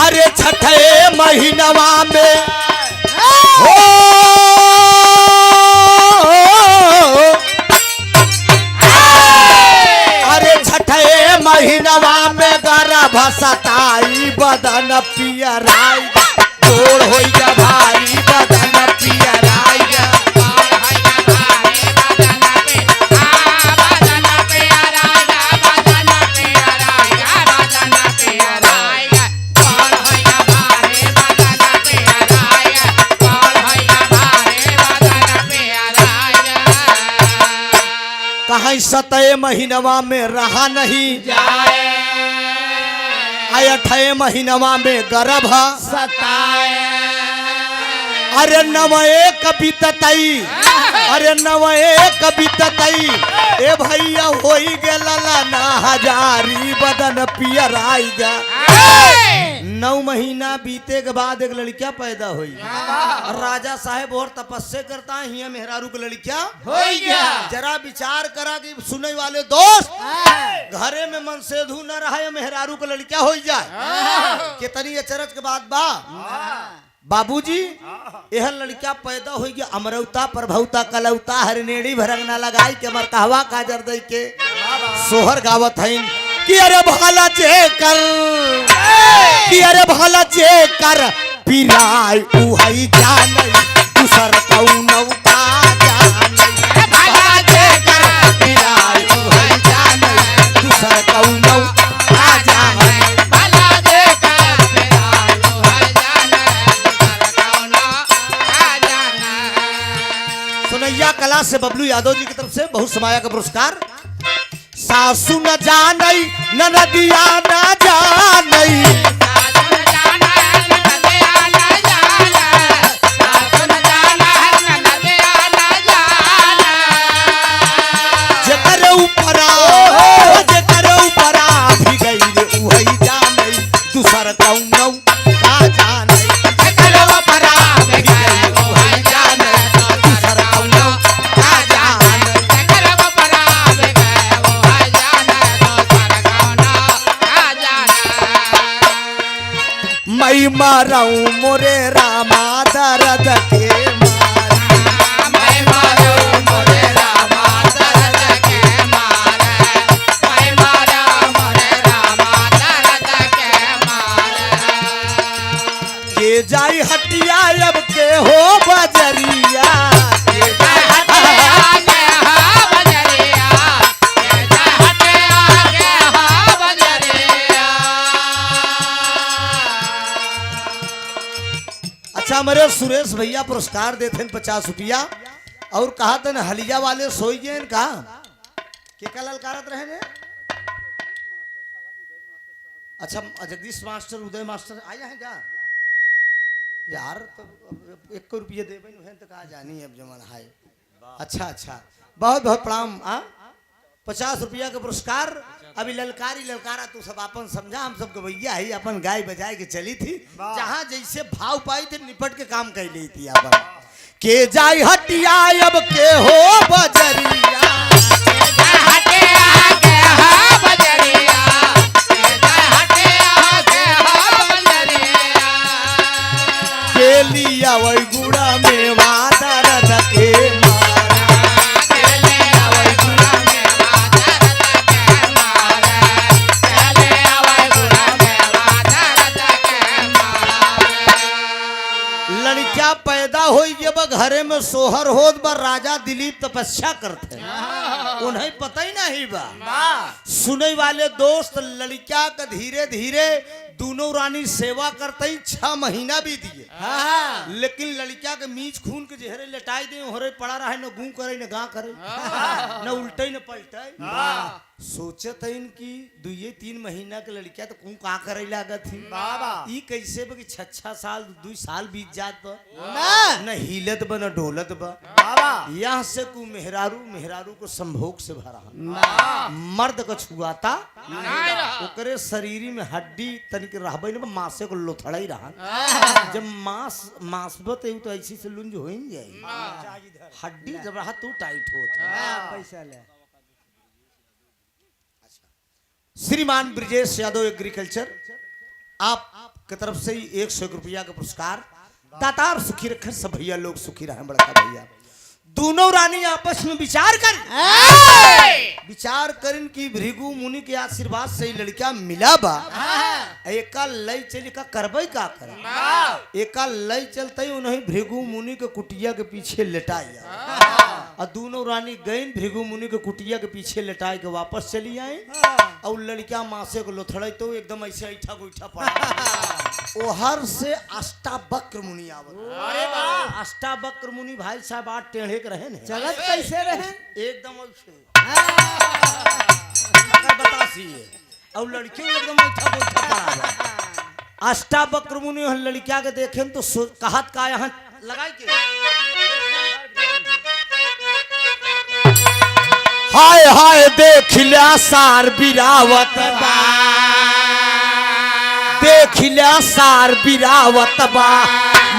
अरे छठे महीनवा में हो अरे छठे महीनवा में गर्भ सताई बदन पियराई गोड़ हो जा भाई बदन पियराई कहीं सतह महीनवा में रहा नहीं आय अठे महीनवा में गर्भ सताए अरे नवए कबितई अरे नवए कबितई ए भैया होई गेला ना हजारी बदन पियराई जा 9 महीना बीते के बाद एक लड़किया पैदा हुई और राजा साहेब और तपस्या करता है हिया मेहरारू के लड़किया हो गया जरा विचार करा कि सुनने वाले दोस्त घरे में मन सेधु न रहा मेहरारू के लड़किया हो जाए कितनी अचरज के बाद बा बाबूजी यह लड़किया पैदा हो गया अमरौता प्रभौता कलौता हरनेड़ी भरंगना लगाई के मर कहवा काजर दई के सोहर गावत है कि अरे भाला जे कर कि अरे भाला जे कर पिराई उहई जानई दूसर कौनौ का जानई भाला जे कर पिराई उहई जानई दूसर कौनौ का जानई भला देखा पिराई उहई जाने दूसर कौनो का जाने सुनैया कला से बबलू यादव जी की तरफ से बहुत समाया का पुरस्कार सासू न जानई ननदिया न जानई साधु न जाना है नदिया न जाना साधु न जाना है नदिया न जाना जेकर ऊपरा भी गई रे उहई जानई दूसर कौनौ का जानई जेकर ऊपरा भी गई उहई जाने दूसर कौनो का जाने जेकर ऊपरा भी गई उहई जाने दूसर कौनो का जाने मई मारऊ मोरे रामा दर्द के मारी मैं मारो मोरे रामा दर्द के मारे मैं मारो मोरे रामा दर्द के मारे के जाई हटिया अब के हो बजरिया के जाई हटे आगे हा बजरिया हटे आगे हा बजरिया अच्छा मेरे सुरेश भैया पुरस्कार देते 50 रुपया और कहा था ना हलिया वाले सोई गए कहा के का ललकारत रहे ने अच्छा जगदीश मास्टर उदय मास्टर आया है क्या यार तो 1 रुपये दे है तो कहा जानी अब जमन है अच्छा अच्छा बहुत बहुत प्रणाम 50 रुपया का पुरस्कार अभी ललकारी ललकारा तू सब अपन समझा हम सब गवैया ही अपन गाय बजाए के चली थी जहाँ जैसे भाव पाई थे निपट के काम कर ली थी अपन के जाई हटिया अब के हो बजरिया हटे आगे हा बजरिया हटे आगे हा बजरिया के लिया वही गुड़ा में वादर के लड़किया पैदा हो बा घरे में सोहर होत बा राजा दिलीप तपस्या करते उन्हें पता ही नहीं बा सुने वाले दोस्त लड़किया का धीरे धीरे दोनों रानी सेवा करते ही 6 महीना भी दिए लेकिन लड़किया के मीच खून के जहरे लेटाई दे होरे पड़ा रहा न गूं करे न गा करे न उल्टे न पलटे सोचत है कि 2-3 महीना के लड़किया तो कौन का करे लागत थी ई कैसे बा कि 6 साल 2 साल बीत जात बा न हिलत बा न डोलत बा यहाँ से को मेहरारू को संभोग से भरा मर्द को छुआता ओकरे शरीर में हड्डी तनिक रहबे न मांसे को लोथड़ाई रहा जब मांस बते तो ऐसी से लुंज हो ही जाए हड्डी जब रहा तू टाइट होता पैसा ले श्रीमान ब्रिजेश यादव एग्रीकल्चर आप की तरफ से ही 101 रुपया का पुरस्कार दातार सुखी रखे सब भैया लोग सुखी रहे बड़का भैया दोनों रानी आपस में विचार करें कि भृगु मुनि के आशीर्वाद से ही लड़का मिला बा एका लय चल का करबई का करे एका लय चलते ही उन्हें भृगु मुनि के कुटिया के पीछे लेटाया और दोनों रानी गई भृगु मुनि के कुटिया के पीछे लेटाए के वापस चली आए और लड़किया मासे को लोथड़े तो एकदम ऐसे ऐठा गोईठा पड़ा ओहर से अष्टावक्र मुनि आवत अष्टावक्र मुनि भाई साहब 8 टेढ़े के रहे ने चलत कैसे रहे एकदम ऐसे बतासी और लड़कियों एकदम ऐठा गोईठा पड़ा अष्टावक्र मुनि लड़किया के देखे तो कहत का यहाँ लगाई के हाय हाय देख लिया सार बिरावत बा देख लिया सार बिरावत बा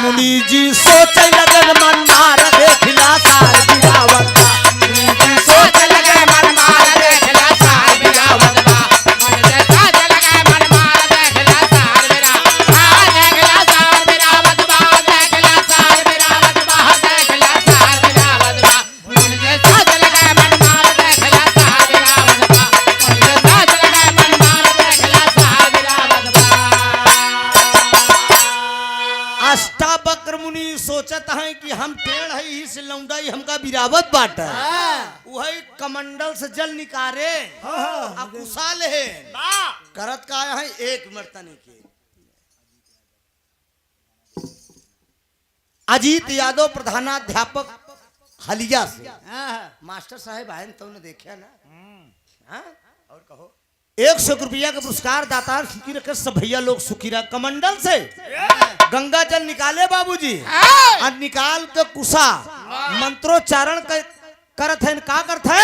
मुनि जी सोचे लगन मन मार देख लिया सार बिरावत बा मुनि जी सोचे लगन मन मार देख लिया सार बिरावत बा मन जैसा लगे मन मार देख ला सार मेरा देख ला सार मेरा बदबा देख ला सार मेरा बदबा देख ला सार मेरा बदबा मन जैसा लगे मन मार देख ला सार मेरा बदबा मन जैसा लगे मन मार देख ला सार मेरा बदबा अष्टावक्र मुनि सोचत है कि हम टेढ़ है इस लौंडाई हमका बिरावत बाट वही कमंडल से जल निकारे कुशाल है करत का है 1 मिनट तनी के अजीत यादव प्रधानाध्यापक हलिया से मास्टर साहब आए तो ने देखा ना और कहो 100 रुपया का पुरस्कार दातार सुखी रखे सब भैया लोग सुखी रहा कमंडल से गंगा जल निकाले बाबूजी और निकाल के कुशा मंत्रोच्चारण करत है का करत है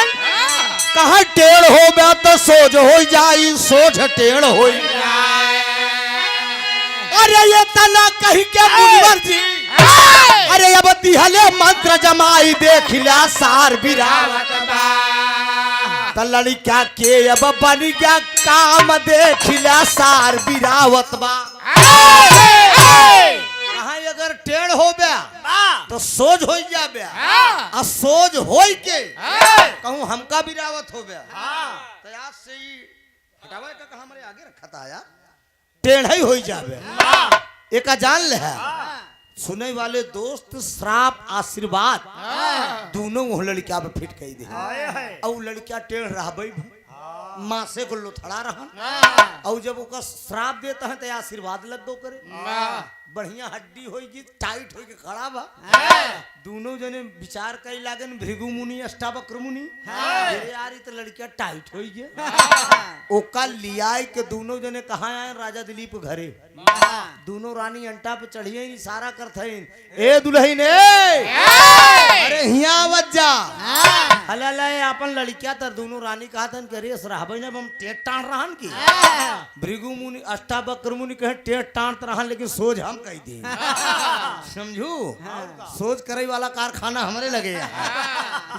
कहा टेढ़ हो गया तो सोझ हो जाई सोझ टेढ़ हो अरे ये तना कही के मुनिवर जी अरे अब दिहले मंत्र जमाई देख लिया सार बिरावत बा त लड़का के अब बन गया काम देख लिया सार बिरावत बा कहाँ अगर टेढ़ हो गया तो सोझ हो जा गया सोझ हो के कहूँ हमका बिरावत हो गया तो आज से ही हटावा का कहा हमारे आगे रखा था यार टेढ़ ही हो जावे एक जान ले है सुने वाले दोस्त श्राप आशीर्वाद दोनों वो लड़किया पे फिट कही दे और लड़किया टेढ़ रहा भाई माँ से को लोथड़ा रहा और जब उसका श्राप देता है तो आशीर्वाद लग दो करे बढ़िया हड्डी होगी टाइट होगी खड़ा बा दोनों जने विचार कई लागन भृगु मुनि अष्टावक्र मुनि यार तो लड़किया टाइट हो गया ओका लिया के दोनों जने कहाँ आए राजा दिलीप घरे दोनों रानी अंटा पे चढ़िए इशारा करते ए दुल्हन अरे हिया बज्जा हला अपन लड़किया तर दोनों रानी कहा था करे रहबे ना हम टेट टाण रहन की भृगु मुनि अष्टावक्र मुनि कहे टेट टाणत रहन लेकिन सोच हम कह दी समझू सोच करे वाला कारखाना हमारे लगे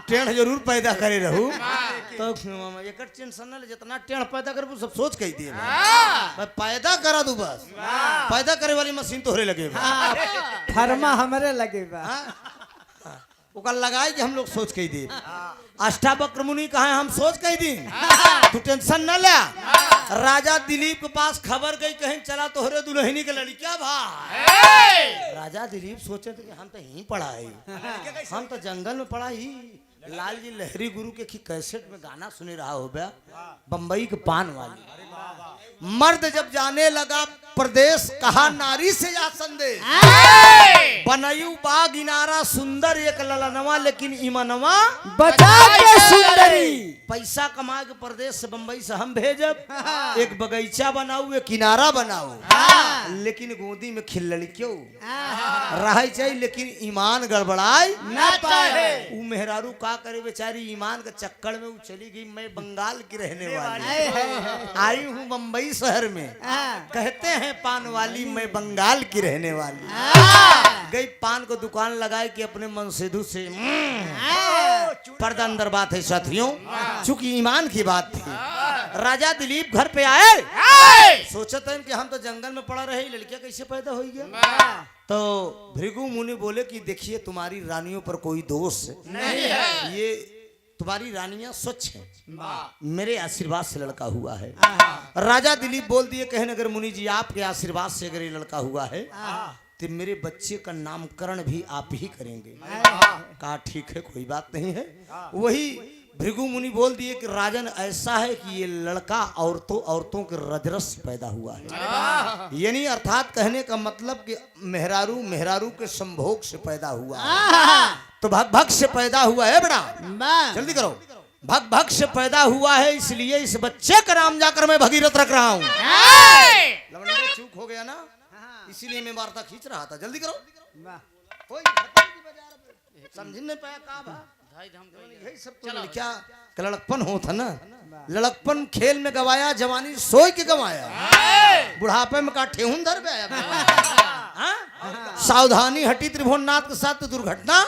टेढ़ जरूर पैदा करे रहू तो एक टेंशन न जितना टेढ़ पैदा कर सब सोच कह दिए पैदा करा दू बस पैदा करे वाली मशीन तोहरे लगे फरमा हमारे लगे बा ओकर लगाए कि हम लोग सोच कह दी अष्टावक्र मुनि कहा हम सोच कह दी तू टेंशन न ले राजा दिलीप के पास खबर गई कहीं चला तोहरे दुल्हनी के लड़किया भाई राजा दिलीप सोचे थे कि हम तो यहीं पढ़ा है, हम तो जंगल में पढ़ा ही। लाल जी लहरी गुरु के कैसेट में गाना सुने रहा हो गया, बम्बई के पान वाली। मर्द जब जाने लगा प्रदेश, कहा नारी से या संदेश, बनयू बाग इनारा सुंदर एक ललनवा, लेकिन ईमनवा बचा के सुंदरी। पैसा कमा के प्रदेश से बम्बई से हम भेजब, एक बगीचा बनाऊ, एक किनारा बनाऊ, लेकिन गोदी में खिल्लड़ी क्यों रह जाए, लेकिन ईमान गड़बड़ाई ना पाए। वो मेहरारू का करे बेचारी, ईमान के चक्कर में वो चली गई। मैं बंगाल की रहने वाली, आई हूँ बम्बई शहर में, कहते हैं पान वाली, मैं बंगाल की रहने वाली। गई पान को दुकान लगाए कि अपने मनसेधु से पर्दा अंदर बात है साथियों, चूंकि ईमान की बात थी। राजा दिलीप घर पे आए, सोचते हैं कि हम तो जंगल में पड़ा रहे, लड़कियां कैसे पैदा हो गया। तो भृगु मुनि बोले कि देखिए तुम्हारी रानियों पर कोई दोष नहीं है, ये तुम्हारी रानियां स्वच्छ हैं, मेरे आशीर्वाद से लड़का हुआ है। राजा दिलीप बोल दिए, कहे अगर मुनि जी आपके आशीर्वाद से अगर ये लड़का हुआ है तो मेरे बच्चे का नामकरण भी आप ही करेंगे। कहा ठीक है, कोई बात नहीं है। वही भृगु मुनि बोल दिए कि राजन ऐसा है कि ये लड़का औरतों के रजरस से पैदा हुआ है, यानी अर्थात कहने का मतलब कि मेहरारू के संभोग से पैदा हुआ है। तो भग से पैदा हुआ है बेटा, जल्दी करो, भग से पैदा हुआ है, इसलिए इस बच्चे का नाम जाकर मैं भगीरथ रख रहा हूँ। लवंडे चूक हो गया ना, इसीलिए मैं वार्ता खींच रहा था, जल्दी करो। समझ नहीं पाया का यही सब तो लड़किया का लड़कपन होता ना, लड़कपन खेल में गवाया, जवानी सोई के गवाया, बुढ़ापे में का ठेहुन धर पे आया। सावधानी हटी त्रिभुवननाथ के साथ दुर्घटना।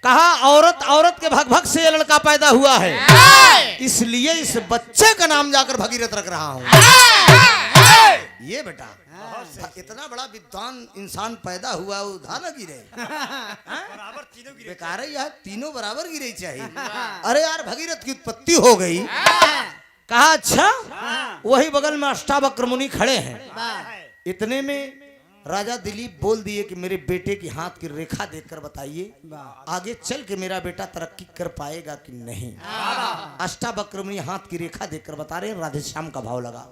कहा औरत के भग से ये लड़का पैदा हुआ है, इसलिए इस बच्चे का नाम जाकर भगीरथ रख रहा हूँ। ये बेटा इतना बड़ा विद्वान इंसान पैदा हुआ, उधा न गिरे, बराबर तीनों गिरे, बेकार है यार, तीनों बराबर गिरे चाहिए। अरे यार भगीरथ की उत्पत्ति हो गई। कहा अच्छा, वही बगल में अष्टावक्र मुनि खड़े हैं। इतने में राजा दिलीप बोल दिए कि मेरे बेटे की हाथ की रेखा देखकर बताइए आगे चल के मेरा बेटा तरक्की कर पाएगा कि नहीं। अष्टावक्र मुनि हाथ की रेखा देखकर बता रहे हैं, राधे श्याम का भाव लगा।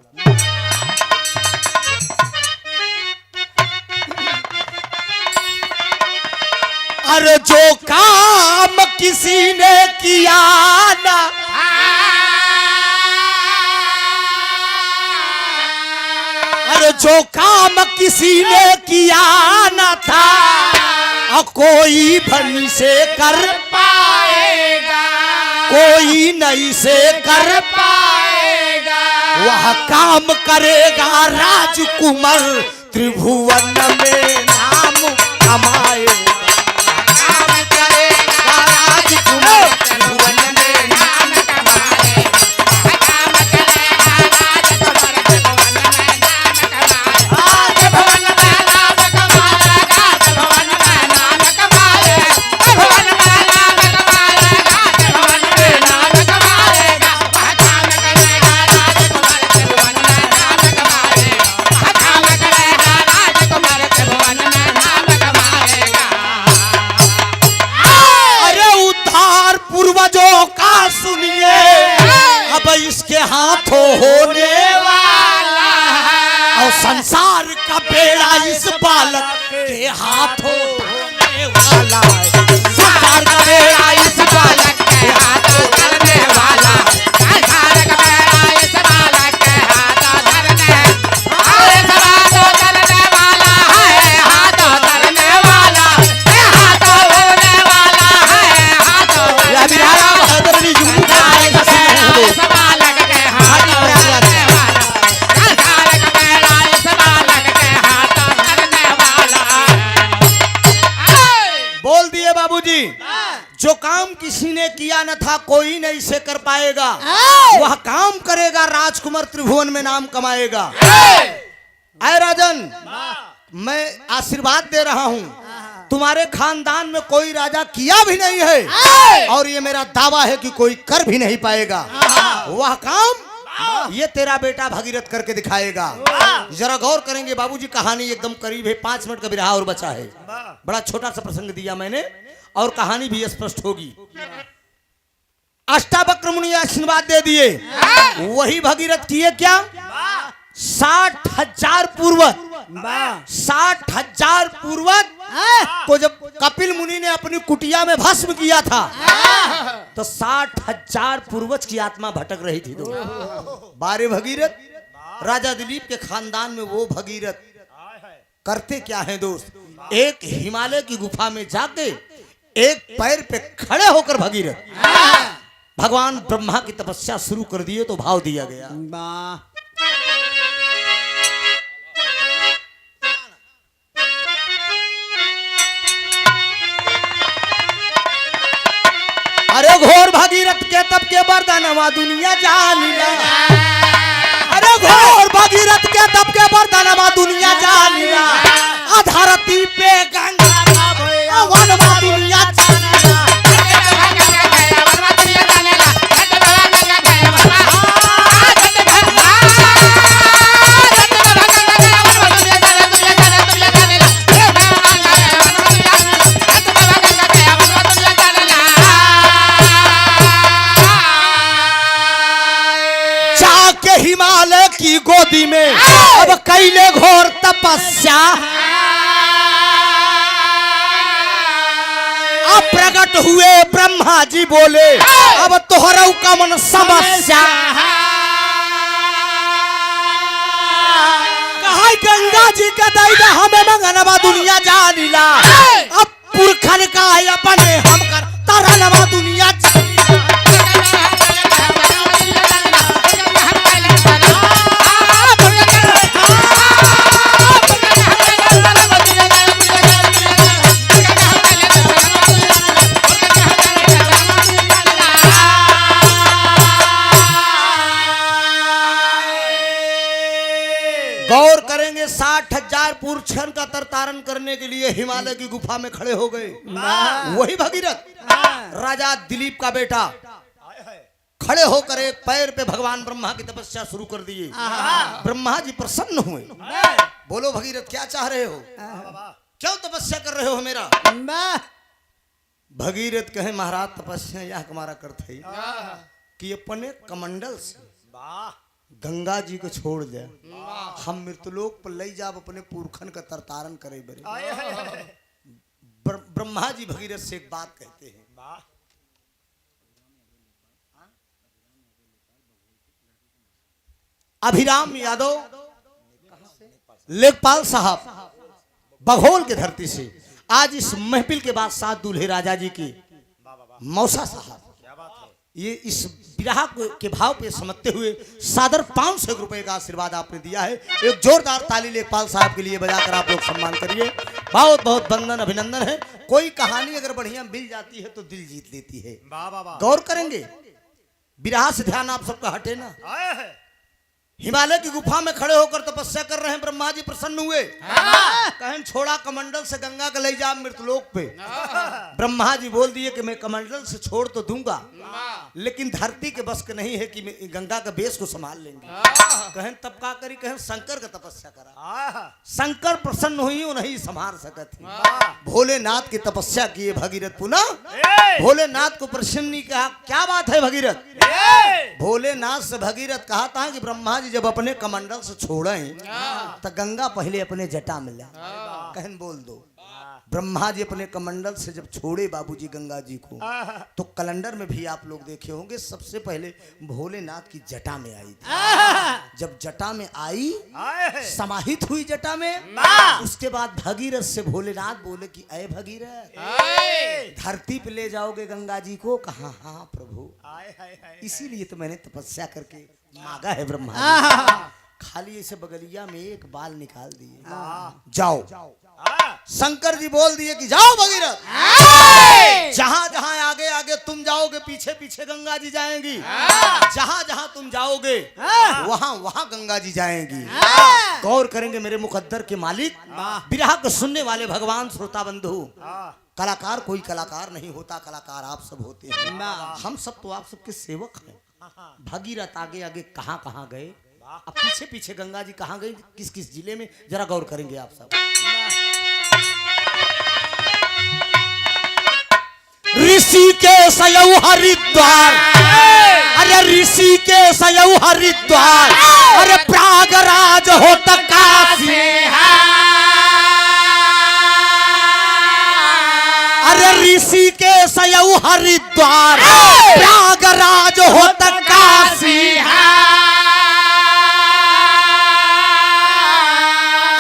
अरे जो काम किसी ने किया ना, अरे जो काम किसी ने किया ना था, और कोई भली से कर पाएगा, कोई नहीं से कर पाएगा, वह काम करेगा राजकुमार त्रिभुवन में नाम कमाएगा। इसके हाथों होने वाला है, और संसार का बेड़ा इस बालक के हाथों होने वाला है। संसार का बेड़ा इस बालक के हाथों करने वाला, संसार का बेड़ा इस बालक के हाथों करने वाला है, हाथों करने वाला है, हाथों होने वाला है, हाथों या बिहारा बहादुर जी जो काम किसी ने किया न था कोई नहीं इसे कर पाएगा, वह काम करेगा राजकुमार त्रिभुवन में नाम कमाएगा। आए राजन, मैं आशीर्वाद दे रहा हूँ, तुम्हारे खानदान में कोई राजा किया भी नहीं है, और ये मेरा दावा है कि कोई कर भी नहीं पाएगा। वह काम ये तेरा बेटा भगीरथ करके दिखाएगा। जरा गौर करेंगे बाबूजी, कहानी एकदम करीब है, 5 मिनट का विरहा और बचा है। बड़ा छोटा सा प्रसंग दिया मैंने और कहानी भी स्पष्ट होगी। अष्टावक्र मुनि आशीर्वाद दे दिए, वही भगीरथ किए क्या, 60,000 पूर्वज, 60,000 पूर्वज को जब कपिल मुनि ने अपनी कुटिया में भस्म किया था तो 60,000 पूर्वज की आत्मा भटक रही थी। 12 भगीरथ, राजा दिलीप के खानदान में वो भगीरथ करते क्या है दोस्त, एक हिमालय की गुफा में जाके एक पैर पे खड़े होकर भगीरथ भगवान ब्रह्मा की तपस्या शुरू कर दिए। तो भाव दिया गया, अरे घोर भगीरथ के तब के वरदानवा दुनिया जान ला, अरे घोर भगीरथ के तब के वरदानवा दुनिया जान ला, धरती पे गंगा का भैया वनवा दुनिया जान ला। हिमालय की गोदी में अब कैले घोर तपस्या, अब प्रकट हुए ब्रह्मा जी बोले अब तोहरऊ का मन समस्या। कहा गंगा जी का दैदा हमें मंगनवा दुनिया जानिला, अब पुरखन का अपने हम कर तरनवा दुनिया जानिला। गौर करेंगे 60,000 पुरुषन का तरतारण करने के लिए हिमालय की गुफा में खड़े हो गए। वही भगीरथ राजा दिलीप का बेटा खड़े होकर एक पैर पे भगवान ब्रह्मा की तपस्या शुरू कर दिए। ब्रह्मा जी प्रसन्न हुए, बोलो भगीरथ क्या चाह रहे हो, क्यों तपस्या कर रहे हो मेरा। भगीरथ कहे महाराज तपस्या यह हमारा करते कि अपने कमंडल से गंगा जी को छोड़ दे, हम मृतलोक पर ले जाब अपने पुरखन का तरतारण करे बरे। ब्रह्मा जी भगीरथ से एक बात कहते हैं, अभिराम यादव लेखपाल साहब बघोल के धरती से आज इस महफिल के बाद 7 दूल्हे राजा जी की मौसा साहब ये इस विरह के भाव पे समझते हुए सादर 500 रुपए का आशीर्वाद आपने दिया है। एक जोरदार ताली लेखपाल साहब के लिए बजाकर आप लोग सम्मान करिए। बहुत बहुत वंदन अभिनंदन है। कोई कहानी अगर बढ़िया मिल जाती है तो दिल जीत लेती है। गौर करेंगे, विरह से ध्यान आप सबका हटे ना। हिमालय की गुफा में खड़े होकर तपस्या कर रहे हैं, ब्रह्मा जी प्रसन्न हुए, कहन छोड़ा कमंडल से गंगा का ले जा मृतलोक पे। ब्रह्मा जी बोल दिए कि मैं कमंडल से छोड़ तो दूंगा लेकिन धरती के बस के नहीं है कि गंगा का बेस को संभाल लेंगे। कहन तब का करी, कहन शंकर का तपस्या करा, शंकर प्रसन्न हुई नहीं संभाल सकत। भोलेनाथ की तपस्या किए भगीरथ पुनः, भोलेनाथ को प्रसन्न कहा क्या बात है भगीरथ। भोलेनाथ से भगीरथ कहा था कि ब्रह्मा जी जब अपने कमंडल से छोड़े तो गंगा पहले अपने जटा में ला। कहन बोल दो, ब्रह्मा जी अपने कमंडल से जब छोड़े बाबूजी गंगा जी को तो कैलेंडर में भी आप लोग देखे होंगे सबसे पहले भोलेनाथ की जटा में आई थी। जब जटा में आई, समाहित हुई जटा में, उसके बाद भगीरथ से भोलेनाथ बोले कि अय भगीरथ धरती पे ले जाओगे गंगा जी को। कहा हाँ प्रभु, इसीलिए तो मैंने तपस्या करके मांगा है ब्रह्मा जी। खाली ऐसे बगलिया में एक बाल निकाल दिए, जाओ। शंकर जी बोल दिए कि जाओ भगीरथ, जहां जहां आगे आगे तुम जाओगे पीछे पीछे गंगा जी जाएंगी, जहां जहां तुम जाओगे वहां वहां गंगा जी जाएंगी। गौर करेंगे मेरे मुकद्दर के मालिक, विरह को सुनने वाले भगवान श्रोता बंधु, कलाकार कोई कलाकार नहीं होता, कलाकार आप सब होते हैं। हम सब तो आप सबके सेवक हैं। भगीरथ आगे आगे कहाँ कहाँ गए, अब पीछे पीछे गंगा जी कहाँ गई, किस किस जिले में, जरा गौर करेंगे आप सब। ऋषिकेश हरिद्वार, अरे ऋषिकेश हरिद्वार, अरे प्रयागराज होता काशी, अरे ऋषिकेश हरिद्वार प्रयागराज होता काशी,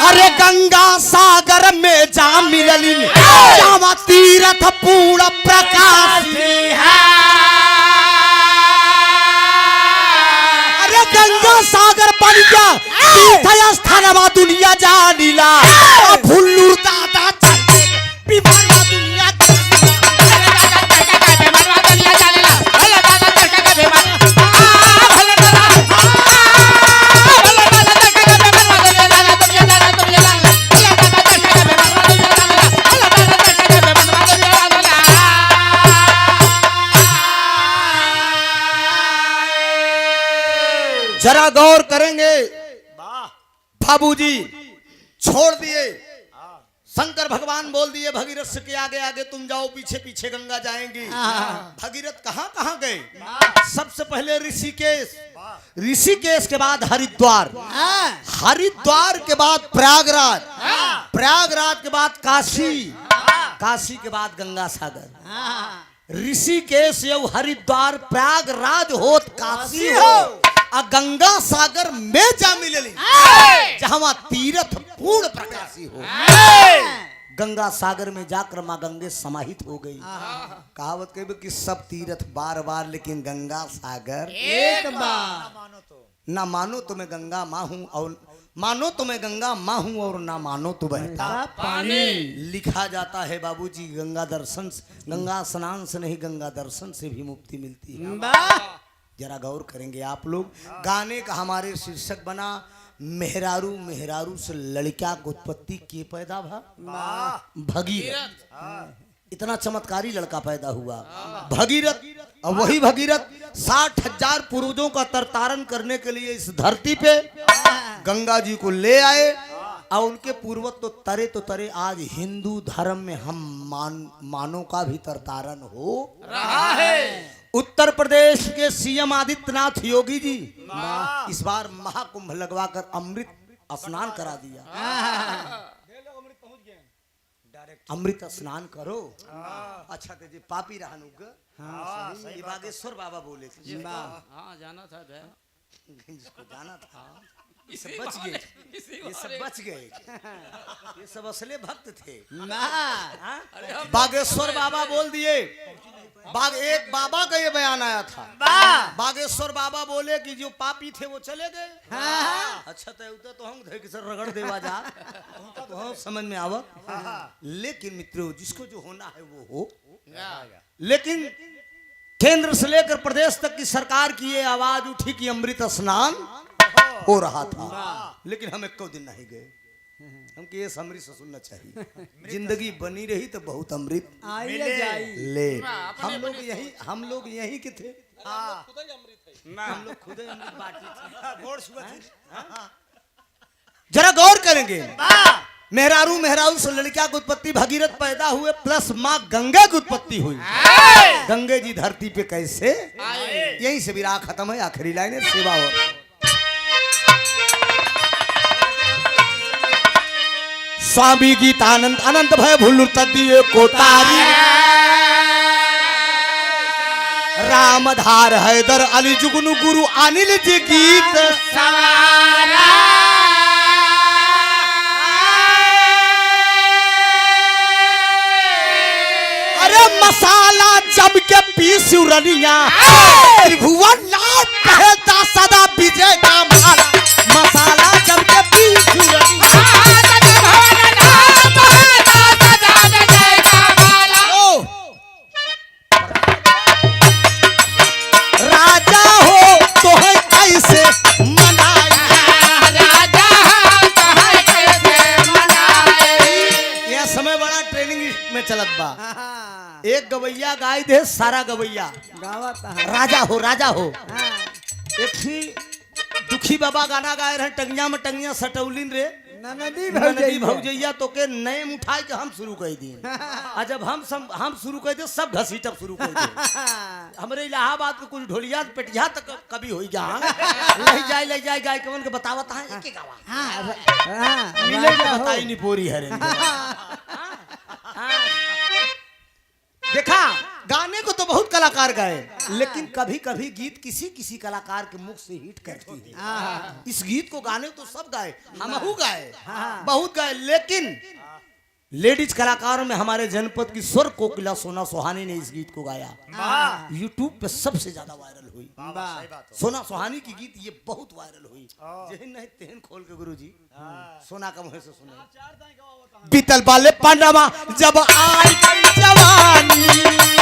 अरे गंगा सागर में जा मिलली जावा तीर्थ पूर्ण प्रकाश, अरे गंगा सागर बन गया तीर्थ स्थान दुनिया जा लीला, भुल्लूर दादा बीमार दुनिया जरा गौर करेंगे। बाबूजी छोड़ दिए, शंकर भगवान बोल दिए भगीरथ के आगे आगे तुम जाओ, पीछे पीछे गंगा जाएंगी। भगीरथ कहाँ कहाँ गए, सबसे पहले ऋषिकेश, ऋषिकेश के बाद हरिद्वार, हरिद्वार के बाद प्रयागराज, प्रयागराज के बाद काशी, काशी के बाद गंगा सागर। ऋषिकेश यो हरिद्वार प्रयागराज होत काशी हो, आ गंगा सागर में जा मिलली जहां तीर्थ पूर्ण प्रकाशी हो। गंगा सागर में जाकर माँ गंगे समाहित हो गई। कहावत कहे कि सब तीर्थ बार बार, लेकिन गंगा सागर एक बार। ना मानो तो मैं गंगा माँ हूँ, और मानो तो मैं गंगा माँ हूँ, और ना मानो तो बहता पानी। लिखा जाता है बाबूजी, गंगा दर्शन, गंगा स्नान से नहीं, गंगा दर्शन से भी मुक्ति मिलती है। जरा गौर करेंगे आप लोग। गाने का हमारे शीर्षक बना मेहरारू, मेहरारू से लड़का की उत्पत्ति के पैदा भगीरथ। इतना चमत्कारी लड़का पैदा हुआ भगीरथ, और वही भगीरथ 60,000 पूर्वजों का तरतारण करने के लिए इस धरती पे गंगा जी को ले आए, और उनके पूर्वज तो तरे आज हिंदू धर्म में हम मानव का भी तरतारण हो रहा है। उत्तर प्रदेश के सीएम आदित्यनाथ योगी जी इस बार महाकुंभ लगवाकर अमृत स्नान करा दिया। अमृत स्नान करो। अच्छा तो जी पापी रहनुग, ये बागेश्वर बाबा बोले थे। जाना था, जिसको जाना था ये सब बच गए, ये सब बच गए, ये सब असले भक्त थे। बागेश्वर बाबा बोल दिए। एक बाबा का ये बयान आया था, बागेश्वर बाबा बोले कि जो पापी थे वो चले गए। अच्छा तो हम थे कि सर रगड़ देवा जा, तो हम समझ में आवा। लेकिन मित्रों जिसको जो होना है वो हो। लेकिन केंद्र से लेकर प्रदेश तक की सरकार की ये आवाज उठी कि अमृत स्नान हो रहा था, लेकिन हम एक दिन नहीं गए। हमको ये अमृत से सुनना चाहिए। जिंदगी बनी रही तो बहुत अमृत ले। हम लोग यही के थे, हम लोग खुद अमृत बांटे थे। जरा गौर करेंगे। मेहरारू, मेहरारू से लड़का की उत्पत्ति भगीरथ पैदा हुए, प्लस माँ गंगा की उत्पत्ति हुई। गंगे जी धरती पे कैसे, यहीं से विराह खत्म है। आखिरी लाइन है, सेवा हो। स्वामी गीतानंद अनंत भय भुल्लु तदिए कोतारी, रामधार हैदर अली जुगनू गुरु अनिल जी गीत सवारा। अरे मसाला जम के पीस रनिया, त्रिभुवन नाथ कहता सदा विजय का माला। मसाला जम के पीस रनिया, राजा हो तो है कैसे मनाए, राजा हो तो है कैसे मनाए। यह समय बड़ा ट्रेनिंग में चलत बा। एक गवैया गाय दे सारा गवैया गावत राजा हो हाँ एक ही दुखी बाबा गाना गाए रहे टंगिया में टंगिया सटौलिन रे ननदी नदी भौजैया तो के नैम उठाए के हम शुरू कर दी आ जब हम शुरू कर दे सब घसीटब शुरू कर दे हमरे इलाहाबाद के कुछ ढोलिया पेटिया तक कभी हो जा ले जाए गाय कवन के बतावत है एक गावा हाँ मिले के बताई नहीं पूरी हरे देखा गाने को तो बहुत कलाकार गाए लेकिन कभी कभी गीत किसी किसी कलाकार के मुख से हिट करती है। इस गीत को गाने तो सब गाए हमहू गाए बहुत गाए लेकिन लेडीज कलाकारों में हमारे जनपद की स्वर कोकिला सोना सोहानी ने इस गीत को गाया। यूट्यूब पे सबसे ज्यादा वायरल हुई सोना सोहानी की गीत ये बहुत वायरल हुई जहन नहीं तेहन खोल के गुरुजी सोना का मुँह से सुने बीतल वाले पांडवा जब आई गई जवानी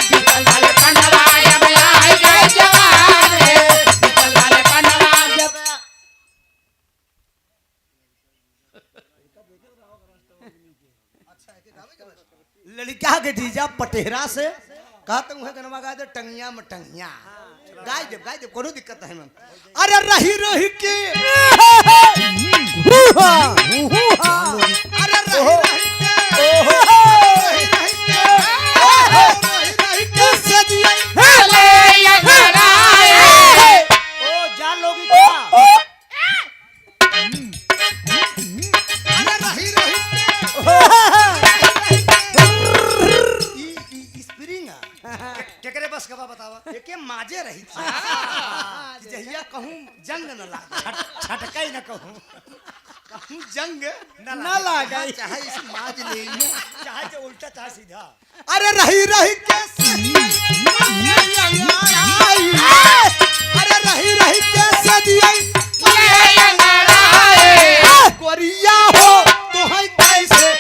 बीतल वाले पांडवा जब आई गई जवानी बीतल वाले पांडवा जब लड़का के जीजा पटेहरा से कहते हैं गनवा गा दे टंगिया में टंगिया गाय दे कोनो दिक्कत है मैम अरे रही रही के अरे जा लोगी केकरे बस कबा बतावा एके माजे रही थी कि जहिया कहूं जंग न लागे छटका ही ना कहूं कहूं जंग न लागे चाहे इस माज ले चाहे जो उल्टा चाहे सीधा अरे रही रही के अरे रही रही के सदिया कोरिया हो तो है कैसे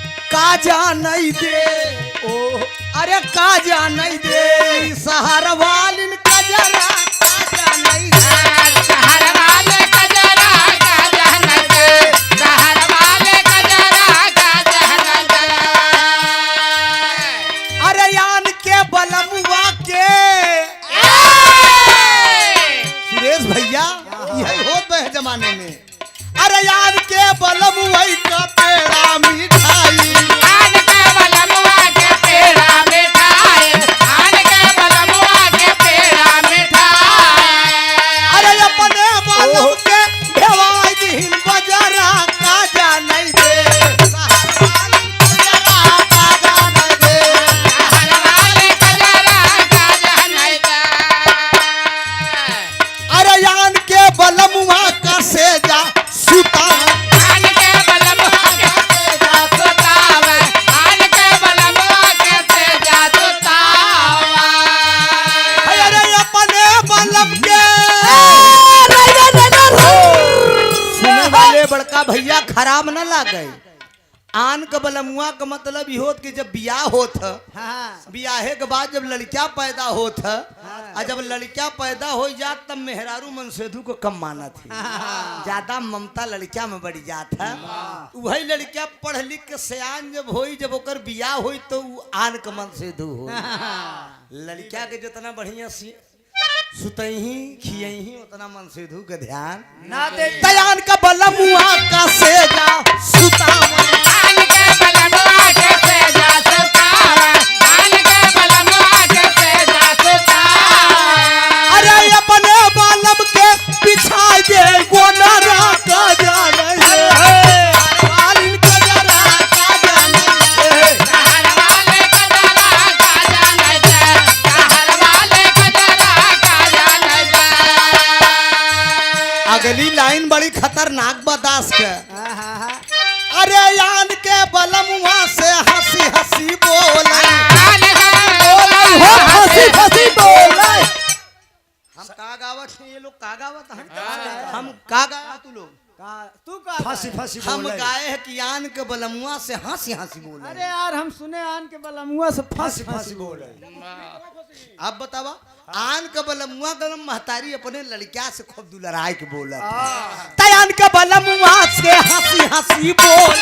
नहीं दे ओ अरे काजा नहीं दे सहारा वालिन कजरा काजा नहीं दे सहारा वाले कजरा काजा नहीं दे सहारा वाले कजरा काजा नहीं दे अरे यान के बलमुआ के सुरेश भैया यही होते हैं जमाने में अरे यान के बलमुआ का पेड़ा मिठाई भैया खराब न लागे आन का बलमुआ का मतलब ये होत कि जब बियाह होत बियाहे के बाद जब लड़का पैदा होत और जब लड़का पैदा हो जात तब मेहरारू मनसेधु को कम माना थी ज्यादा ममता लड़का में बढ़ जात है वही लड़का पढ़ लिख के सयान जब होई जब ओकर बियाह होई तो आन का मनसेधु हो लड़का के जितना बढ़िया सुतही खियही उतना मनसेधु के ध्यान ना दे तयान का बलमुआ का सेजा सुतावन आन के बलमुआ के सेजा सुतावन आन के बलमुआ के सेजा सुतावन अरे अपने बालम के बिछा दे गोनरा का जाने वालिन का जरा का जाने सहारा वाले कजरा काजा नहीं दे सहारा वाले कजरा काजा नहीं दे अगली लाइन बड़ी खतरनाक बदास के अरे यान के बलमुआ से हंसी हंसी बोल हंसी हंसी बोल हम का गावत हैं ये लोग का गावत हैं हम का गाया तू लोग तू का फांसी फांसी हम बोल गाए हैं कि यान के बलमुआ से हंसी हंसी बोल अरे यार हम सुने आन के बलमुआ से फांसी फंस फांसी बोल अब बतावा आन का बलमुआ गलम महतारी अपने लड़किया से खूब दुलराय के बोला तयान का बलमुआ से हंसी हंसी बोल